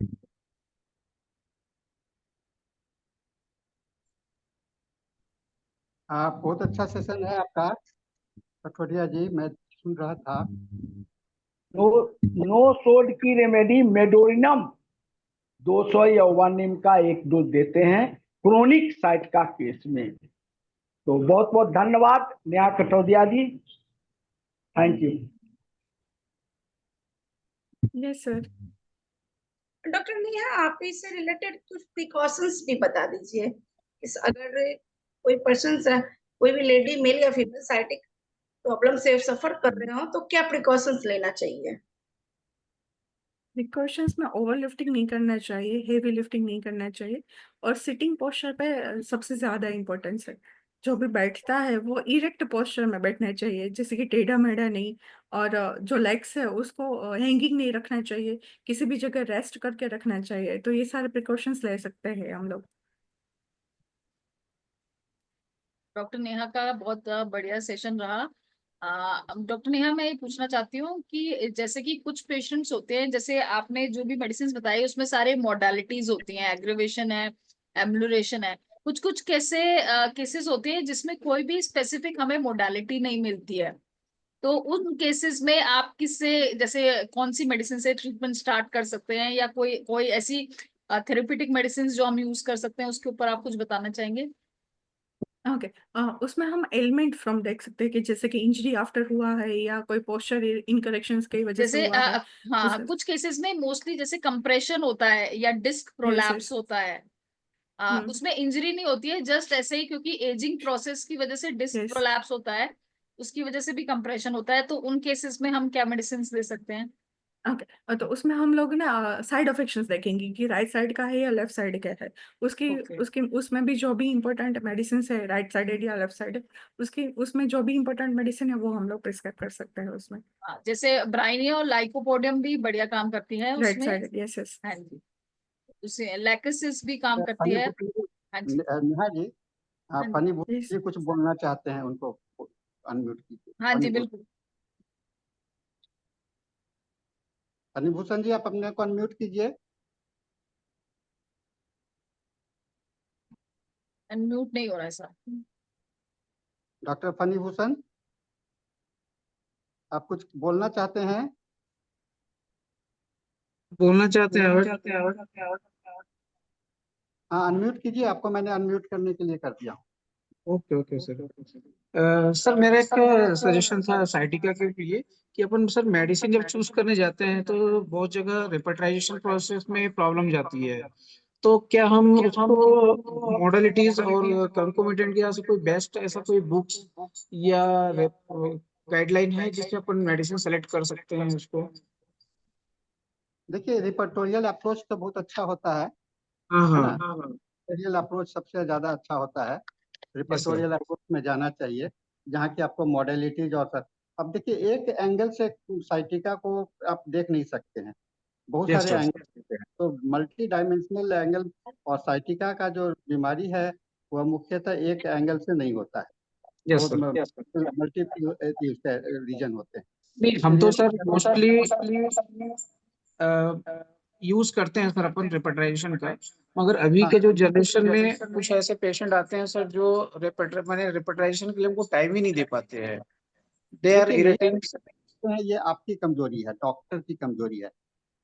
बहुत अच्छा सेशन है आपका कठोरिया जी, मैं सुन रहा था। नो नो सोल्ड की रेमेडी मेडोरिनम 200 या 1 नीम का 1 डोज देते हैं क्रोनिक साइट का केस में। तो बहुत बहुत धन्यवाद Neha Kathodia ji, thank you. Yes sir. Doctor Neha, आप इससे रिलेटेड कुछ प्रिकॉशंस भी बता दीजिए। इस अगर कोई पर्सन, कोई भी लेडी, मेल या फीमेल साइटिक प्रॉब्लम से सफर कर रहे हो तो क्या प्रिकॉशंस लेना चाहिए? प्रिकॉशंस में ओवर लिफ्टिंग नहीं करना चाहिए, हेवी लिफ्टिंग नहीं करना चाहिए, और सिटिंग पोस्चर पे सबसे ज्यादा इम्पोर्टेंस है। जो भी बैठता है वो इरेक्ट पोस्चर में बैठना चाहिए, जैसे कि टेढ़ा मेढ़ा नहीं। और जो लेग्स है उसको हैंगिंग नहीं रखना चाहिए, किसी भी जगह रेस्ट करके रखना चाहिए। तो ये सारे प्रिकॉशंस ले सकते हैं हम लोग। डॉक्टर नेहा का बहुत बढ़िया सेशन रहा। डॉक्टर नेहा, मैं ये पूछना चाहती हूँ कि जैसे कि कुछ पेशेंट्स होते हैं, जैसे आपने जो भी मेडिसिन बताई उसमें सारे मॉडलिटीज होती हैं, एग्रीवेशन है, एम्बुलेशन है। कुछ कुछ केसेस होते हैं जिसमें कोई भी स्पेसिफिक हमें मोडालिटी नहीं मिलती है। तो उन केसेस में आप किससे, जैसे कौन सी मेडिसिन से ट्रीटमेंट स्टार्ट कर सकते हैं, या कोई कोई ऐसी थेरेप्यूटिक मेडिसिन जो हम यूज कर सकते हैं, उसके ऊपर आप कुछ बताना चाहेंगे? ओके। उसमें हम एलिमेंट फ्रॉम देख सकते हैं कि जैसे कि इंजरी आफ्टर हुआ है या कोई पोस्चर इनकरेक्शंस की वजह से जैसे हुआ है। हाँ, उस कुछ केसेस में मोस्टली जैसे कंप्रेशन होता है या डिस्क यस प्रोलैप्स यस। होता है। उसमें इंजरी नहीं होती है, जस्ट ऐसे ही, क्योंकि एजिंग प्रोसेस की वजह से डिस्क यस। प्रोलैप्स होता है, उसकी वजह से भी कंप्रेशन होता है। तो उन केसेस में हम क्या मेडिसिन दे सकते हैं? ओके, तो उसमें हम लोग ना साइड इफेक्ट्स देखेंगे कि राइट साइड का है या लेफ्ट साइड का है। उसकी ओके। उसकी उसमें भी जो भी इम्पोर्टेंट मेडिसिन है, राइट साइडेड या लेफ्ट साइड, उसकी उसमें जो भी इम्पोर्टेंट मेडिसिन है वो हम लोग प्रिस्क्राइब कर सकते हैं उसमें। जैसे ब्राइनिया और लाइकोपोडियम भी बढ़िया काम करती है राइट उसमें। Sided, yes yes. हाँ जी। उसे लैक्सिस भी काम करती फनी है। भूटी जी, हाँ जी। नेहा जी, हाँ जी। Funny भूटी yes. जी कुछ बोलना चाहते हैं, उनको अनम्यूट कीजिए। हाँ फनी जी, भूषण, बिल्कुल। फनी भूषण जी, आप अपने को अनम्यूट कीजिए। अनम्यूट नहीं हो रहा है सर। डॉक्टर फनी भूषण, आप कुछ बोलना चाहते हैं? बोलना चाहते हैं। हाँ, अनम्यूट कीजिए, आपको मैंने अनम्यूट करने के लिए कर दिया हूँ। Okay okay sir. सर मेरा एक सजेशन था साइटिका के लिए, कि अपन सर मेडिसिन जब चूज करने जाते हैं तो बहुत जगह रिपेट्राइजेशन प्रोसेस में प्रॉब्लम जाती है। तो क्या हम उसको मॉडलिटीज और कंकोमिटेंट के यहाँ से कोई बेस्ट ऐसा कोई बुक्स या गाइडलाइन है जिससे अपन मेडिसिन सेलेक्ट कर सकते हैं उसको? देखिए, रिपर्टोरियल अप्रोच तो बहुत अच्छा होता है हाँ है ना? हाँ। रिपर्टोरियल अप्रोच सबसे ज्यादा अच्छा होता है। Yes sir. रिपर्टोरियल अप्रोच में जाना चाहिए, जहाँ की आपको मॉडलिटीज और सब। अब देखिए, एक एंगल से साइटिका को आप देख नहीं सकते हैं, बहुत यस सारे सर। एंगल होते हैं, तो मल्टी डायमेंशनल एंगल। और साइटिका का जो बीमारी है वह मुख्यतः एक एंगल से नहीं होता है, यस बहुत सर। मल्टीपल रीजन होते हैं। नहीं, हम तो इसलिए सर मोस्टली यूज करते हैं सर अपन रिपेट्राइजेशन का। मगर अभी हाँ, के जो जनरेशन में कुछ ऐसे पेशेंट आते हैं सर जो मैंने रिपेट्राइजेशन के लिए उनको टाइम ही नहीं दे पाते हैं। दे आर देखिए इरिटेटिंग। ये आपकी कमजोरी है, डॉक्टर की कमजोरी है।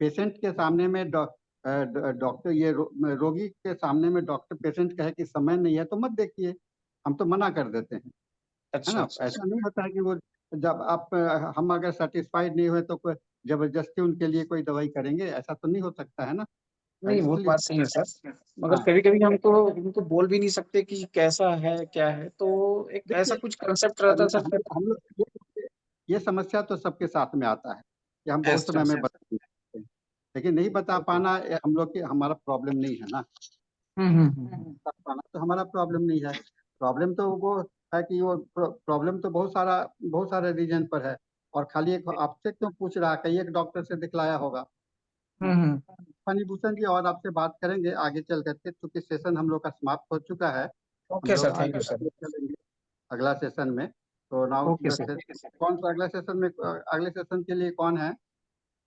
पेशेंट के सामने में डॉक्टर रोगी के सामने में डॉक्टर पेशेंट कहे कि समय नहीं है तो मत देखिए, हम तो मना कर देते हैं, है अच्छा ना? अच्छा। ऐसा नहीं होता है कि वो, जब आप हम अगर सेटिस्फाइड नहीं हुए तो कोई जबरदस्ती उनके लिए कोई दवाई करेंगे, ऐसा तो नहीं हो सकता है ना? नहीं, वो इसलिए बात सही है सर, मगर हाँ, कभी कभी हम तो उनको बोल भी नहीं सकते कि कैसा है क्या है, तो एक ऐसा देखिए, कुछ कंसेप्ट रहता सर फिर। हम लोग ये समस्या तो सबके साथ में आता है कि हम बहुत अच्छा समय में अच्छा। लेकिन नहीं बता पाना हम लोग की हमारा प्रॉब्लम नहीं है ना। बता पाना तो हमारा प्रॉब्लम नहीं है। प्रॉब्लम तो वो है कि वो प्रॉब्लम तो बहुत सारे रीजन पर है, और खाली एक आपसे क्यों पूछ रहा है, कई एक डॉक्टर से दिखलाया होगा। फणिभूषण जी और आपसे बात करेंगे आगे चल करके, क्योंकि सेशन हम लोग का समाप्त हो चुका है। हम ओके लोग सर, थैंक यू आगे सर। चलेंगे अगला सेशन में। तो नाउ ओके सर। कौन सा अगला सेशन में, अगले सेशन के लिए कौन है?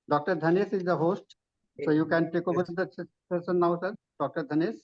Doctor Dhanesh is the host, so you can take over the session now, sir. Dr. Dhanesh.